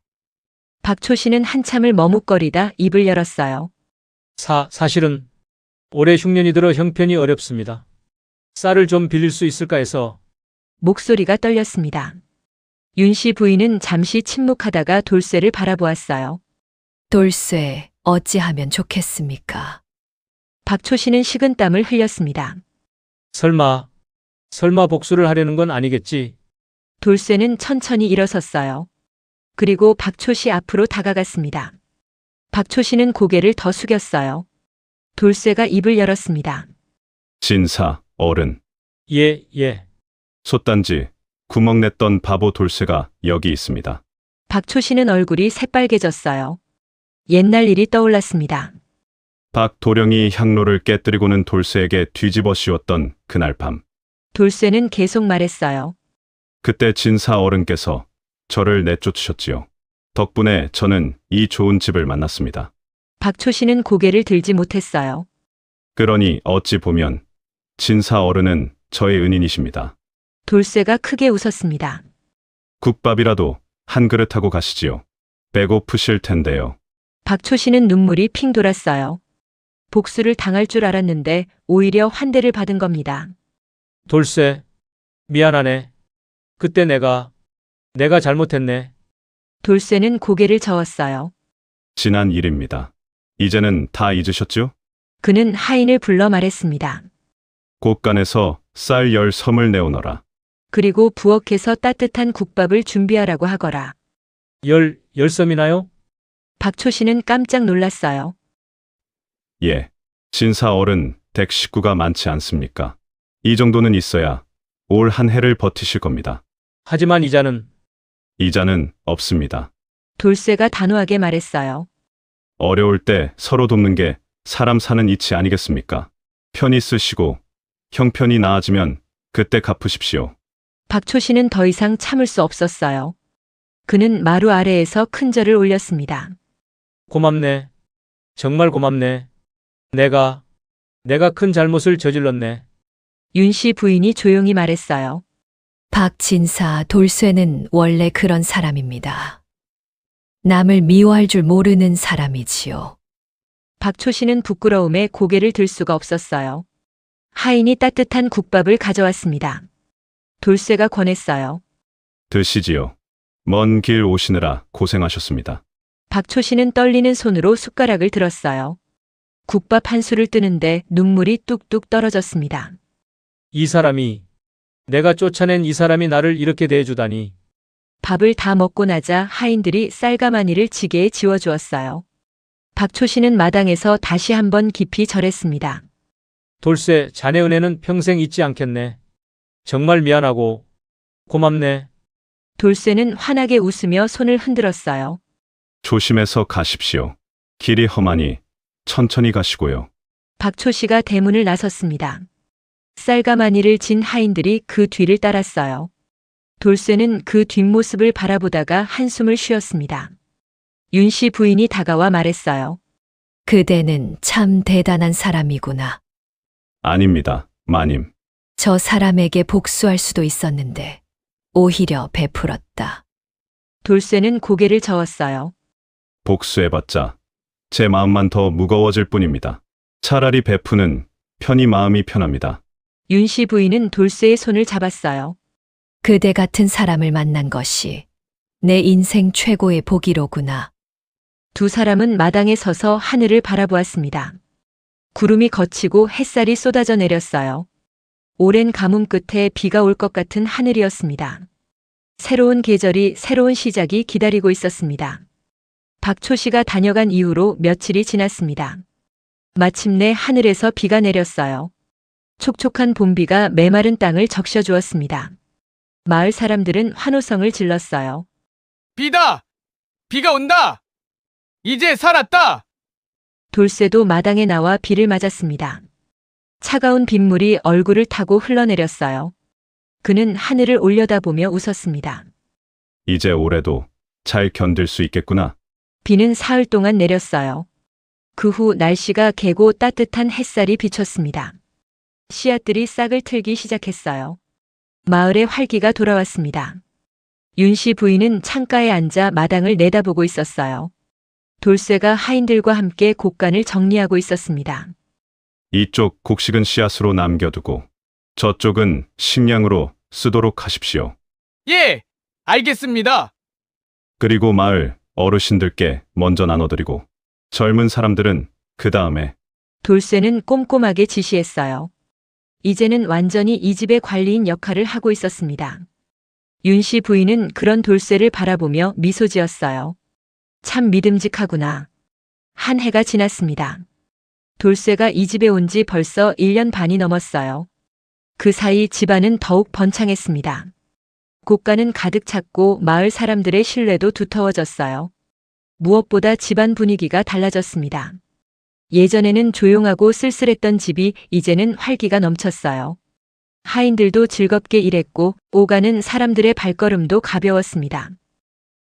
박초씨는 한참을 머뭇거리다 입을 열었어요. 사실은 올해 흉년이 들어 형편이 어렵습니다. 쌀을 좀 빌릴 수 있을까 해서. 목소리가 떨렸습니다. 윤 씨 부인은 잠시 침묵하다가 돌쇠를 바라보았어요. 돌쇠, 어찌하면 좋겠습니까? 박초씨는 식은땀을 흘렸습니다. 설마 복수를 하려는 건 아니겠지? 돌쇠는 천천히 일어섰어요. 그리고 박초씨 앞으로 다가갔습니다. 박초씨는 고개를 더 숙였어요. 돌쇠가 입을 열었습니다. 진사 어른. 예. 솥단지 구멍 냈던 바보 돌쇠가 여기 있습니다. 박초 씨는 얼굴이 새빨개졌어요. 옛날 일이 떠올랐습니다. 박도령이 향로를 깨뜨리고는 돌쇠에게 뒤집어 씌웠던 그날 밤. 돌쇠는 계속 말했어요. 그때 진사 어른께서 저를 내쫓으셨지요. 덕분에 저는 이 좋은 집을 만났습니다. 박초 씨는 고개를 들지 못했어요. 그러니 어찌 보면 진사 어른은 저의 은인이십니다. 돌쇠가 크게 웃었습니다. 국밥이라도 한 그릇 하고 가시지요. 배고프실 텐데요. 박초 씨는 눈물이 핑 돌았어요. 복수를 당할 줄 알았는데 오히려 환대를 받은 겁니다. 돌쇠, 미안하네. 그때 내가 잘못했네. 돌쇠는 고개를 저었어요. 지난 일입니다. 이제는 다 잊으셨죠? 그는 하인을 불러 말했습니다. 곳간에서 쌀 10섬을 내오너라. 그리고 부엌에서 따뜻한 국밥을 준비하라고 하거라. 열섬이나요? 박초 씨는 깜짝 놀랐어요. 예. 진사 어른 댁 식구가 많지 않습니까? 이 정도는 있어야 올 한 해를 버티실 겁니다. 하지만 이자는 없습니다. 돌쇠가 단호하게 말했어요. 어려울 때 서로 돕는 게 사람 사는 이치 아니겠습니까? 편히 쓰시고 형편이 나아지면 그때 갚으십시오. 박초 씨는 더 이상 참을 수 없었어요. 그는 마루 아래에서 큰 절을 올렸습니다. 고맙네. 정말 고맙네. 내가 큰 잘못을 저질렀네. 윤 씨 부인이 조용히 말했어요. 박진사 돌쇠는 원래 그런 사람입니다. 남을 미워할 줄 모르는 사람이지요. 박초 씨는 부끄러움에 고개를 들 수가 없었어요. 하인이 따뜻한 국밥을 가져왔습니다. 돌쇠가 권했어요. 드시지요. 먼 길 오시느라 고생하셨습니다. 박초 씨는 떨리는 손으로 숟가락을 들었어요. 국밥 한 술을 뜨는데 눈물이 뚝뚝 떨어졌습니다. 내가 쫓아낸 이 사람이 나를 이렇게 대해주다니. 밥을 다 먹고 나자 하인들이 쌀가마니를 지게에 지워주었어요. 박초 씨는 마당에서 다시 한번 깊이 절했습니다. 돌쇠, 자네 은혜는 평생 잊지 않겠네. 정말 미안하고 고맙네. 돌쇠는 환하게 웃으며 손을 흔들었어요. 조심해서 가십시오. 길이 험하니 천천히 가시고요. 박초 씨가 대문을 나섰습니다. 쌀가마니를 진 하인들이 그 뒤를 따랐어요. 돌쇠는 그 뒷모습을 바라보다가 한숨을 쉬었습니다. 윤 씨 부인이 다가와 말했어요. 그대는 참 대단한 사람이구나. 아닙니다, 마님. 저 사람에게 복수할 수도 있었는데 오히려 베풀었다. 돌쇠는 고개를 저었어요. 복수해봤자 제 마음만 더 무거워질 뿐입니다. 차라리 베푸는 편히 마음이 편합니다. 윤 씨 부인은 돌쇠의 손을 잡았어요. 그대 같은 사람을 만난 것이 내 인생 최고의 복이로구나. 두 사람은 마당에 서서 하늘을 바라보았습니다. 구름이 걷히고 햇살이 쏟아져 내렸어요. 오랜 가뭄 끝에 비가 올 것 같은 하늘이었습니다. 새로운 계절이, 새로운 시작이 기다리고 있었습니다. 박초 씨가 다녀간 이후로 며칠이 지났습니다. 마침내 하늘에서 비가 내렸어요. 촉촉한 봄비가 메마른 땅을 적셔주었습니다. 마을 사람들은 환호성을 질렀어요. 비다! 비가 온다! 이제 살았다! 돌쇠도 마당에 나와 비를 맞았습니다. 차가운 빗물이 얼굴을 타고 흘러내렸어요. 그는 하늘을 올려다보며 웃었습니다. 이제 올해도 잘 견딜 수 있겠구나. 비는 사흘 동안 내렸어요. 그 후 날씨가 개고 따뜻한 햇살이 비쳤습니다. 씨앗들이 싹을 틀기 시작했어요. 마을에 활기가 돌아왔습니다. 윤 씨 부인은 창가에 앉아 마당을 내다보고 있었어요. 돌쇠가 하인들과 함께 곡간을 정리하고 있었습니다. 이쪽 곡식은 씨앗으로 남겨두고 저쪽은 식량으로 쓰도록 하십시오. 예! 알겠습니다. 그리고 마을 어르신들께 먼저 나눠드리고 젊은 사람들은 그 다음에. 돌쇠는 꼼꼼하게 지시했어요. 이제는 완전히 이 집의 관리인 역할을 하고 있었습니다. 윤 씨 부인은 그런 돌쇠를 바라보며 미소 지었어요. 참 믿음직하구나. 한 해가 지났습니다. 돌쇠가 이 집에 온 지 벌써 1년 반이 넘었어요. 그 사이 집안은 더욱 번창했습니다. 고가는 가득 찼고 마을 사람들의 신뢰도 두터워졌어요. 무엇보다 집안 분위기가 달라졌습니다. 예전에는 조용하고 쓸쓸했던 집이 이제는 활기가 넘쳤어요. 하인들도 즐겁게 일했고 오가는 사람들의 발걸음도 가벼웠습니다.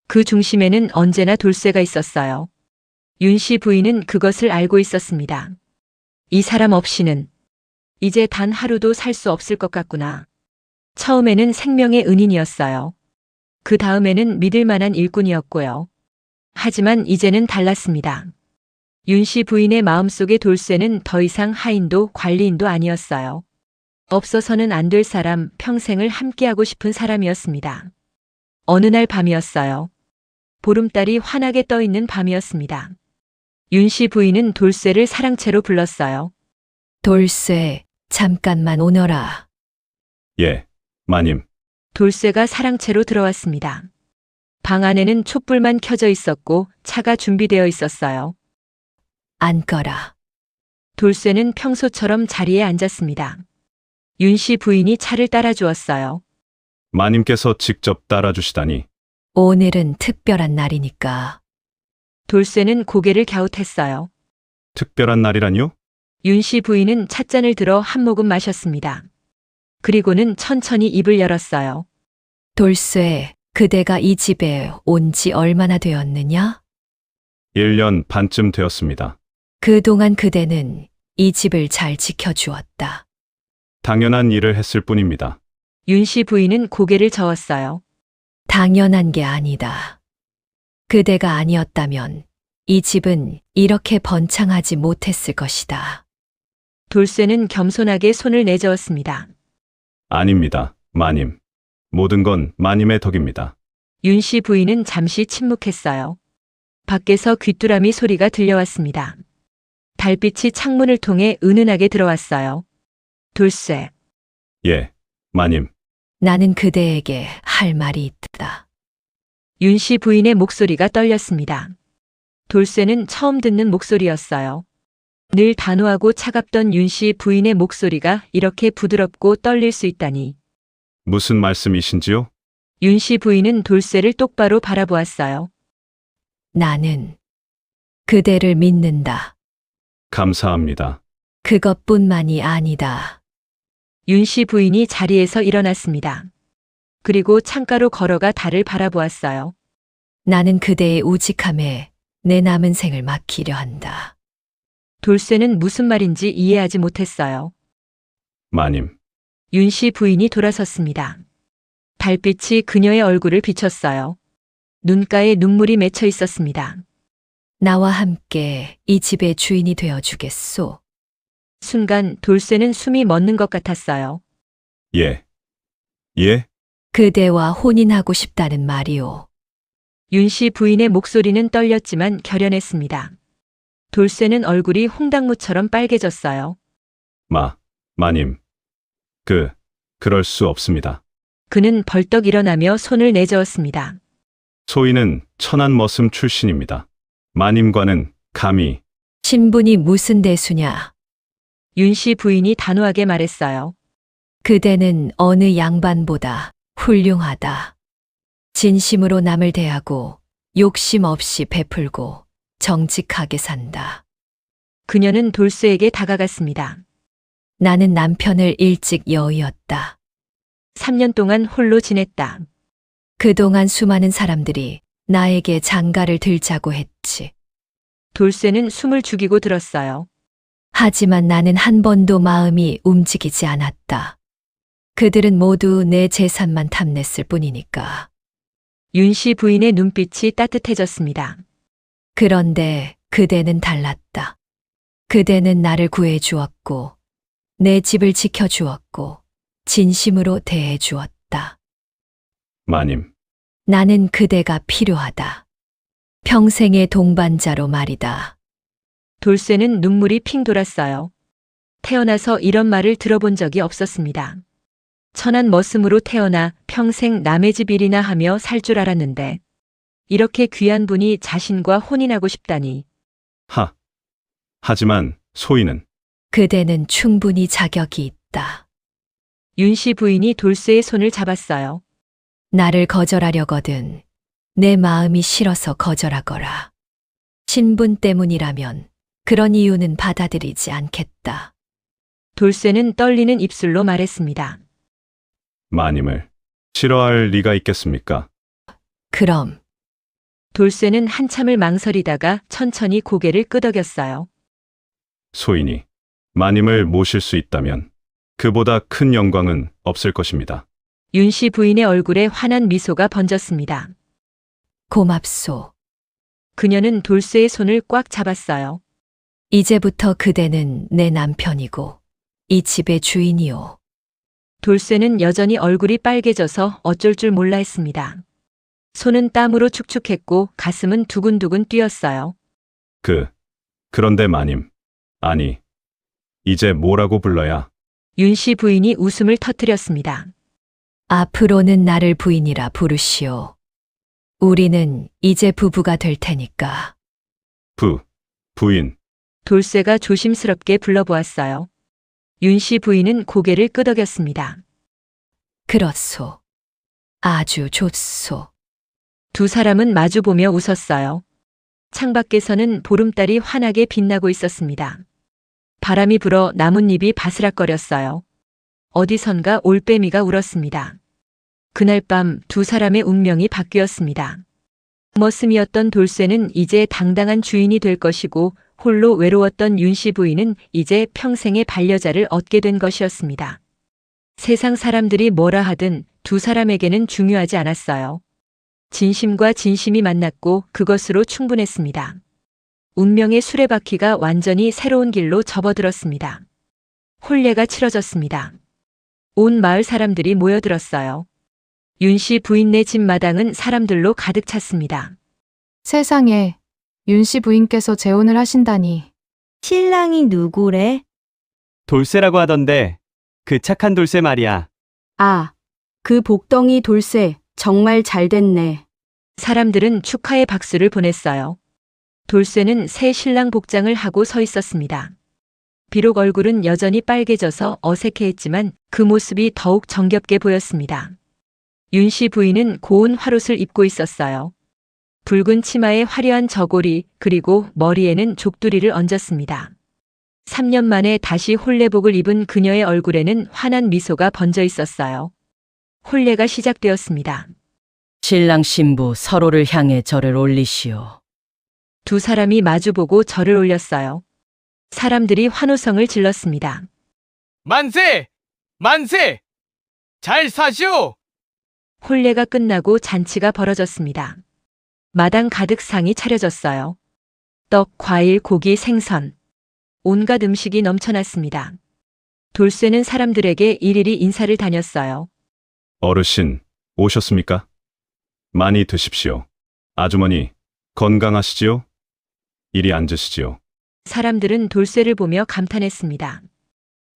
그 중심에는 언제나 돌쇠가 있었어요. 윤씨 부인은 그것을 알고 있었습니다. 이 사람 없이는 이제 단 하루도 살 수 없을 것 같구나. 처음에는 생명의 은인이었어요. 그 다음에는 믿을 만한 일꾼이었고요. 하지만 이제는 달랐습니다. 윤씨 부인의 마음속의 돌쇠는 더 이상 하인도 관리인도 아니었어요. 없어서는 안 될 사람, 평생을 함께하고 싶은 사람이었습니다. 어느 날 밤이었어요. 보름달이 환하게 떠있는 밤이었습니다. 윤씨 부인은 돌쇠를 사랑채로 불렀어요. 돌쇠, 잠깐만 오너라. 예, 마님. 돌쇠가 사랑채로 들어왔습니다. 방 안에는 촛불만 켜져 있었고 차가 준비되어 있었어요. 앉거라. 돌쇠는 평소처럼 자리에 앉았습니다. 윤씨 부인이 차를 따라주었어요. 마님께서 직접 따라주시다니. 오늘은 특별한 날이니까. 돌쇠는 고개를 갸웃했어요. 특별한 날이라니요? 윤씨 부인은 찻잔을 들어 한 모금 마셨습니다. 그리고는 천천히 입을 열었어요. 돌쇠, 그대가 이 집에 온 지 얼마나 되었느냐? 1년 반쯤 되었습니다. 그동안 그대는 이 집을 잘 지켜주었다. 당연한 일을 했을 뿐입니다. 윤씨 부인은 고개를 저었어요. 당연한 게 아니다. 그대가 아니었다면 이 집은 이렇게 번창하지 못했을 것이다. 돌쇠는 겸손하게 손을 내저었습니다. 아닙니다, 마님. 모든 건 마님의 덕입니다. 윤씨 부인은 잠시 침묵했어요. 밖에서 귀뚜라미 소리가 들려왔습니다. 달빛이 창문을 통해 은은하게 들어왔어요. 돌쇠. 예, 마님. 나는 그대에게 할 말이 있다. 윤씨 부인의 목소리가 떨렸습니다. 돌쇠는 처음 듣는 목소리였어요. 늘 단호하고 차갑던 윤씨 부인의 목소리가 이렇게 부드럽고 떨릴 수 있다니. 무슨 말씀이신지요? 윤씨 부인은 돌쇠를 똑바로 바라보았어요. 나는 그대를 믿는다. 감사합니다. 그것뿐만이 아니다. 윤씨 부인이 자리에서 일어났습니다. 그리고 창가로 걸어가 달을 바라보았어요. 나는 그대의 우직함에 내 남은 생을 맡기려 한다. 돌쇠는 무슨 말인지 이해하지 못했어요. 마님. 윤씨 부인이 돌아섰습니다. 달빛이 그녀의 얼굴을 비췄어요. 눈가에 눈물이 맺혀 있었습니다. 나와 함께 이 집의 주인이 되어 주겠소. 순간 돌쇠는 숨이 멎는 것 같았어요. 예. 예? 그대와 혼인하고 싶다는 말이오. 윤씨 부인의 목소리는 떨렸지만 결연했습니다. 돌쇠는 얼굴이 홍당무처럼 빨개졌어요. 마님. 그럴 수 없습니다. 그는 벌떡 일어나며 손을 내저었습니다. 소인은 천안 머슴 출신입니다. 마님과는 감히. 신분이 무슨 대수냐? 윤씨 부인이 단호하게 말했어요. 그대는 어느 양반보다 훌륭하다. 진심으로 남을 대하고 욕심 없이 베풀고 정직하게 산다. 그녀는 돌쇠에게 다가갔습니다. 나는 남편을 일찍 여의었다. 3년 동안 홀로 지냈다. 그동안 수많은 사람들이 나에게 장가를 들자고 했지. 돌쇠는 숨을 죽이고 들었어요. 하지만 나는 한 번도 마음이 움직이지 않았다. 그들은 모두 내 재산만 탐냈을 뿐이니까. 윤씨 부인의 눈빛이 따뜻해졌습니다. 그런데 그대는 달랐다. 그대는 나를 구해주었고, 내 집을 지켜주었고, 진심으로 대해주었다. 마님. 나는 그대가 필요하다. 평생의 동반자로 말이다. 돌쇠는 눈물이 핑 돌았어요. 태어나서 이런 말을 들어본 적이 없었습니다. 천한 머슴으로 태어나 평생 남의 집 일이나 하며 살 줄 알았는데 이렇게 귀한 분이 자신과 혼인하고 싶다니. 하지만 소인은. 그대는 충분히 자격이 있다. 윤씨 부인이 돌쇠의 손을 잡았어요. 나를 거절하려거든 내 마음이 싫어서 거절하거라. 신분 때문이라면 그런 이유는 받아들이지 않겠다. 돌쇠는 떨리는 입술로 말했습니다. 마님을 싫어할 리가 있겠습니까? 그럼 돌쇠는 한참을 망설이다가 천천히 고개를 끄덕였어요. 소인이 마님을 모실 수 있다면 그보다 큰 영광은 없을 것입니다. 윤씨 부인의 얼굴에 환한 미소가 번졌습니다. 고맙소. 그녀는 돌쇠의 손을 꽉 잡았어요. 이제부터 그대는 내 남편이고 이 집의 주인이오. 돌쇠는 여전히 얼굴이 빨개져서 어쩔 줄 몰라 했습니다. 손은 땀으로 축축했고 가슴은 두근두근 뛰었어요. 그런데 마님, 아니, 이제 뭐라고 불러야? 윤씨 부인이 웃음을 터뜨렸습니다. 앞으로는 나를 부인이라 부르시오. 우리는 이제 부부가 될 테니까. 부인. 돌쇠가 조심스럽게 불러보았어요. 윤씨 부인은 고개를 끄덕였습니다. 그렇소. 아주 좋소. 두 사람은 마주보며 웃었어요. 창밖에서는 보름달이 환하게 빛나고 있었습니다. 바람이 불어 나뭇잎이 바스락거렸어요. 어디선가 올빼미가 울었습니다. 그날 밤 두 사람의 운명이 바뀌었습니다. 머슴이었던 돌쇠는 이제 당당한 주인이 될 것이고 홀로 외로웠던 윤씨 부인은 이제 평생의 반려자를 얻게 된 것이었습니다. 세상 사람들이 뭐라 하든 두 사람에게는 중요하지 않았어요. 진심과 진심이 만났고 그것으로 충분했습니다. 운명의 수레바퀴가 완전히 새로운 길로 접어들었습니다. 혼례가 치러졌습니다. 온 마을 사람들이 모여들었어요. 윤씨 부인네 집 마당은 사람들로 가득 찼습니다. 세상에, 윤씨 부인께서 재혼을 하신다니. 신랑이 누구래? 돌쇠라고 하던데 그 착한 돌쇠 말이야. 아, 그 복덩이 돌쇠 정말 잘 됐네. 사람들은 축하의 박수를 보냈어요. 돌쇠는 새 신랑 복장을 하고 서 있었습니다. 비록 얼굴은 여전히 빨개져서 어색해했지만 그 모습이 더욱 정겹게 보였습니다. 윤씨 부인은 고운 화롯을 입고 있었어요. 붉은 치마에 화려한 저고리 그리고 머리에는 족두리를 얹었습니다. 3년 만에 다시 혼례복을 입은 그녀의 얼굴에는 환한 미소가 번져 있었어요. 혼례가 시작되었습니다. 신랑 신부 서로를 향해 절을 올리시오. 두 사람이 마주보고 절을 올렸어요. 사람들이 환호성을 질렀습니다. 만세! 만세! 잘 사시오! 혼례가 끝나고 잔치가 벌어졌습니다. 마당 가득 상이 차려졌어요. 떡, 과일, 고기, 생선. 온갖 음식이 넘쳐났습니다. 돌쇠는 사람들에게 일일이 인사를 다녔어요. 어르신, 오셨습니까? 많이 드십시오. 아주머니, 건강하시지요? 이리 앉으시지요. 사람들은 돌쇠를 보며 감탄했습니다.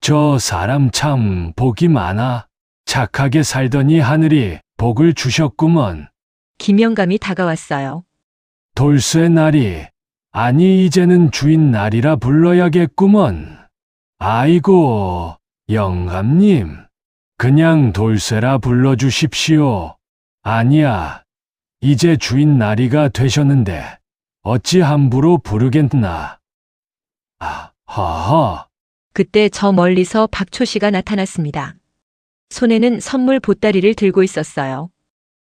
저 사람 참 복이 많아. 착하게 살더니 하늘이 복을 주셨구먼. 기명감이 다가왔어요. 돌쇠 날이, 아니 이제는 주인 날이라 불러야겠구먼. 아이고, 영감님. 그냥 돌쇠라 불러주십시오. 아니야, 이제 주인 날이가 되셨는데 어찌 함부로 부르겠나. 하하. 그때 저 멀리서 박초 씨가 나타났습니다. 손에는 선물 보따리를 들고 있었어요.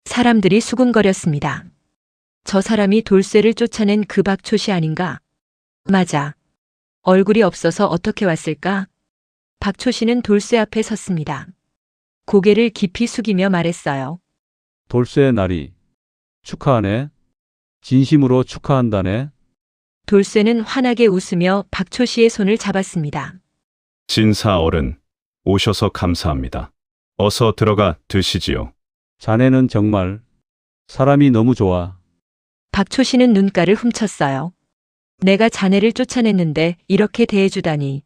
사람들이 수군거렸습니다. 저 사람이 돌쇠를 쫓아낸 그 박초 씨 아닌가? 맞아. 얼굴이 없어서 어떻게 왔을까? 박초 씨는 돌쇠 앞에 섰습니다. 고개를 깊이 숙이며 말했어요. 돌쇠의 날이 축하하네. 진심으로 축하한다네. 돌쇠는 환하게 웃으며 박초 씨의 손을 잡았습니다. 진사 어른, 오셔서 감사합니다. 어서 들어가 드시지요. 자네는 정말 사람이 너무 좋아. 박초 씨는 눈가를 훔쳤어요. 내가 자네를 쫓아냈는데 이렇게 대해주다니.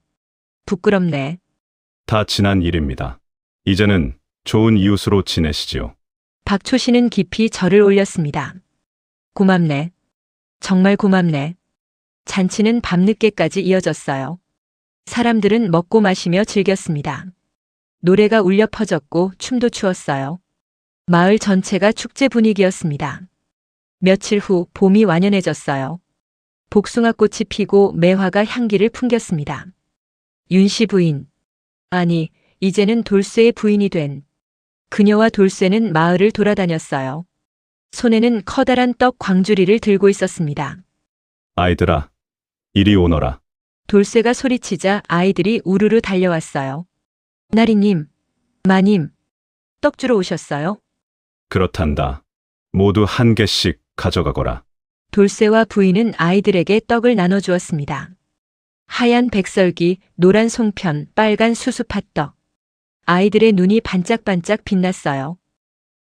부끄럽네. 다 지난 일입니다. 이제는 좋은 이웃으로 지내시지요. 박초 씨는 깊이 절을 올렸습니다. 고맙네. 정말 고맙네. 잔치는 밤늦게까지 이어졌어요. 사람들은 먹고 마시며 즐겼습니다. 노래가 울려 퍼졌고 춤도 추었어요. 마을 전체가 축제 분위기였습니다. 며칠 후 봄이 완연해졌어요. 복숭아꽃이 피고 매화가 향기를 풍겼습니다. 윤씨 부인, 아니, 이제는 돌쇠의 부인이 된 그녀와 돌쇠는 마을을 돌아다녔어요. 손에는 커다란 떡 광주리를 들고 있었습니다. 아이들아, 이리 오너라. 돌쇠가 소리치자 아이들이 우르르 달려왔어요. 나리님, 마님, 떡 주러 오셨어요? 그렇단다. 모두 한 개씩 가져가거라. 돌쇠와 부인은 아이들에게 떡을 나눠주었습니다. 하얀 백설기, 노란 송편, 빨간 수수팥떡. 아이들의 눈이 반짝반짝 빛났어요.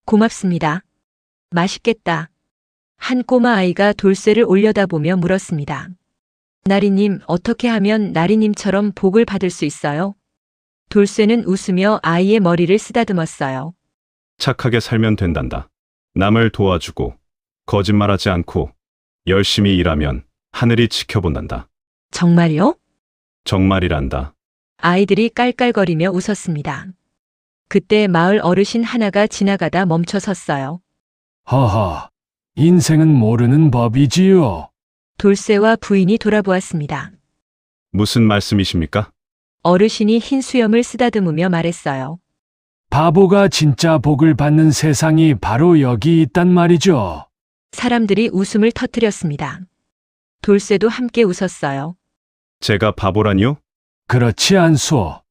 고맙습니다. 맛있겠다. 한 꼬마 아이가 돌쇠를 올려다보며 물었습니다. 나리님, 어떻게 하면 나리님처럼 복을 받을 수 있어요? 돌쇠는 웃으며 아이의 머리를 쓰다듬었어요. 착하게 살면 된단다. 남을 도와주고 거짓말하지 않고 열심히 일하면 하늘이 지켜본단다. 정말요? 정말이란다. 아이들이 깔깔거리며 웃었습니다. 그때 마을 어르신 하나가 지나가다 멈춰 섰어요. 허허, 인생은 모르는 법이지요. 돌쇠와 부인이 돌아보았습니다. 무슨 말씀이십니까? 어르신이 흰 수염을 쓰다듬으며 말했어요. 바보가 진짜 복을 받는 세상이 바로 여기 있단 말이죠. 사람들이 웃음을 터뜨렸습니다. 돌쇠도 함께 웃었어요. 제가 바보라니요? 그렇지 않소.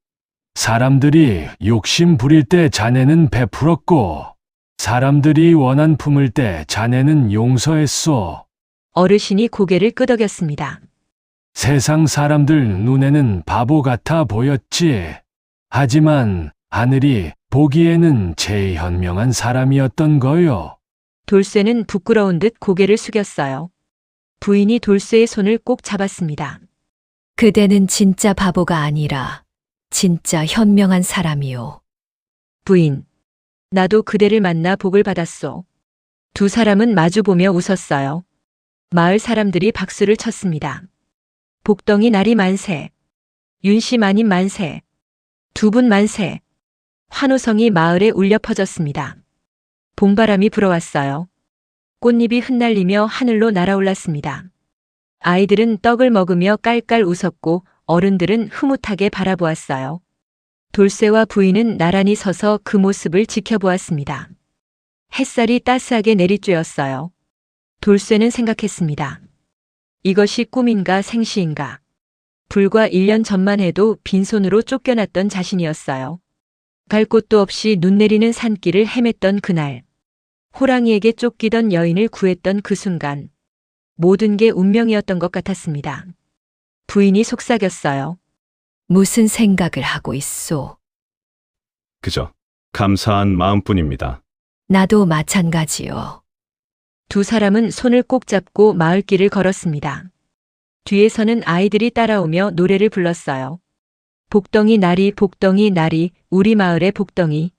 사람들이 욕심 부릴 때 자네는 베풀었고, 사람들이 원한 품을 때 자네는 용서했소. 어르신이 고개를 끄덕였습니다. 세상 사람들 눈에는 바보 같아 보였지. 하지만 하늘이 보기에는 제일 현명한 사람이었던 거요. 돌쇠는 부끄러운 듯 고개를 숙였어요. 부인이 돌쇠의 손을 꼭 잡았습니다. 그대는 진짜 바보가 아니라 진짜 현명한 사람이요. 부인, 나도 그대를 만나 복을 받았소. 두 사람은 마주보며 웃었어요. 마을 사람들이 박수를 쳤습니다. 복덩이 나리 만세, 윤씨 마님 만세, 두 분 만세. 환호성이 마을에 울려 퍼졌습니다. 봄바람이 불어왔어요. 꽃잎이 흩날리며 하늘로 날아올랐습니다. 아이들은 떡을 먹으며 깔깔 웃었고 어른들은 흐뭇하게 바라보았어요. 돌쇠와 부인은 나란히 서서 그 모습을 지켜보았습니다. 햇살이 따스하게 내리쬐었어요. 돌쇠는 생각했습니다. 이것이 꿈인가 생시인가. 불과 1년 전만 해도 빈손으로 쫓겨났던 자신이었어요. 갈 곳도 없이 눈 내리는 산길을 헤맸던 그날. 호랑이에게 쫓기던 여인을 구했던 그 순간. 모든 게 운명이었던 것 같았습니다. 부인이 속삭였어요. 무슨 생각을 하고 있소? 그저 감사한 마음뿐입니다. 나도 마찬가지요. 두 사람은 손을 꼭 잡고 마을길을 걸었습니다. 뒤에서는 아이들이 따라오며 노래를 불렀어요. 복덩이 나리 우리 마을의 복덩이.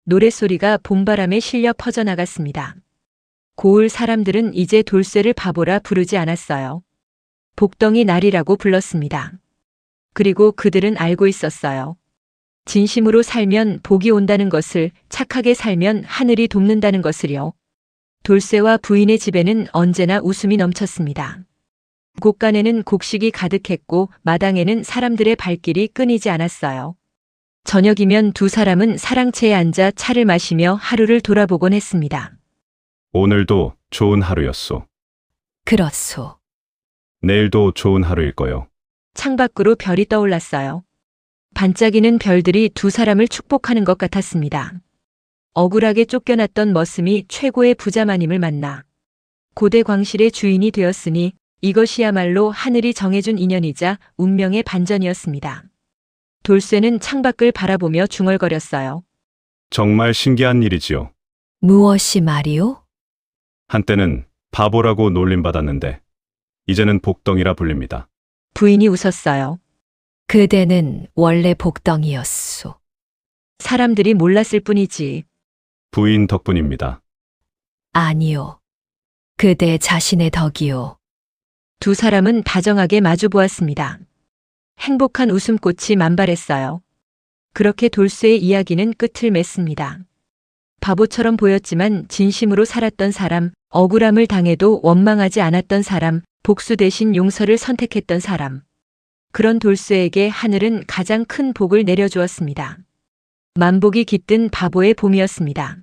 노랫소리가 봄바람에 실려 퍼져나갔습니다. 고을 사람들은 이제 돌쇠를 바보라 부르지 않았어요. 복덩이 나리라고 불렀습니다. 그리고 그들은 알고 있었어요. 진심으로 살면 복이 온다는 것을, 착하게 살면 하늘이 돕는다는 것을요. 돌쇠와 부인의 집에는 언제나 웃음이 넘쳤습니다. 곳간에는 곡식이 가득했고 마당에는 사람들의 발길이 끊이지 않았어요. 저녁이면 두 사람은 사랑채에 앉아 차를 마시며 하루를 돌아보곤 했습니다. 오늘도 좋은 하루였소. 그렇소. 내일도 좋은 하루일 거요. 창밖으로 별이 떠올랐어요. 반짝이는 별들이 두 사람을 축복하는 것 같았습니다. 억울하게 쫓겨났던 머슴이 최고의 부자마님을 만나 고대 광실의 주인이 되었으니 이것이야말로 하늘이 정해준 인연이자 운명의 반전이었습니다. 돌쇠는 창밖을 바라보며 중얼거렸어요. 정말 신기한 일이지요. 무엇이 말이오? 한때는 바보라고 놀림받았는데 이제는 복덩이라 불립니다. 부인이 웃었어요. 그대는 원래 복덩이였소. 사람들이 몰랐을 뿐이지. 부인 덕분입니다. 아니요. 그대 자신의 덕이요. 두 사람은 다정하게 마주보았습니다. 행복한 웃음꽃이 만발했어요. 그렇게 돌쇠의 이야기는 끝을 맺습니다. 바보처럼 보였지만 진심으로 살았던 사람, 억울함을 당해도 원망하지 않았던 사람, 복수 대신 용서를 선택했던 사람. 그런 돌쇠에게 하늘은 가장 큰 복을 내려주었습니다. 만복이 깃든 바보의 봄이었습니다.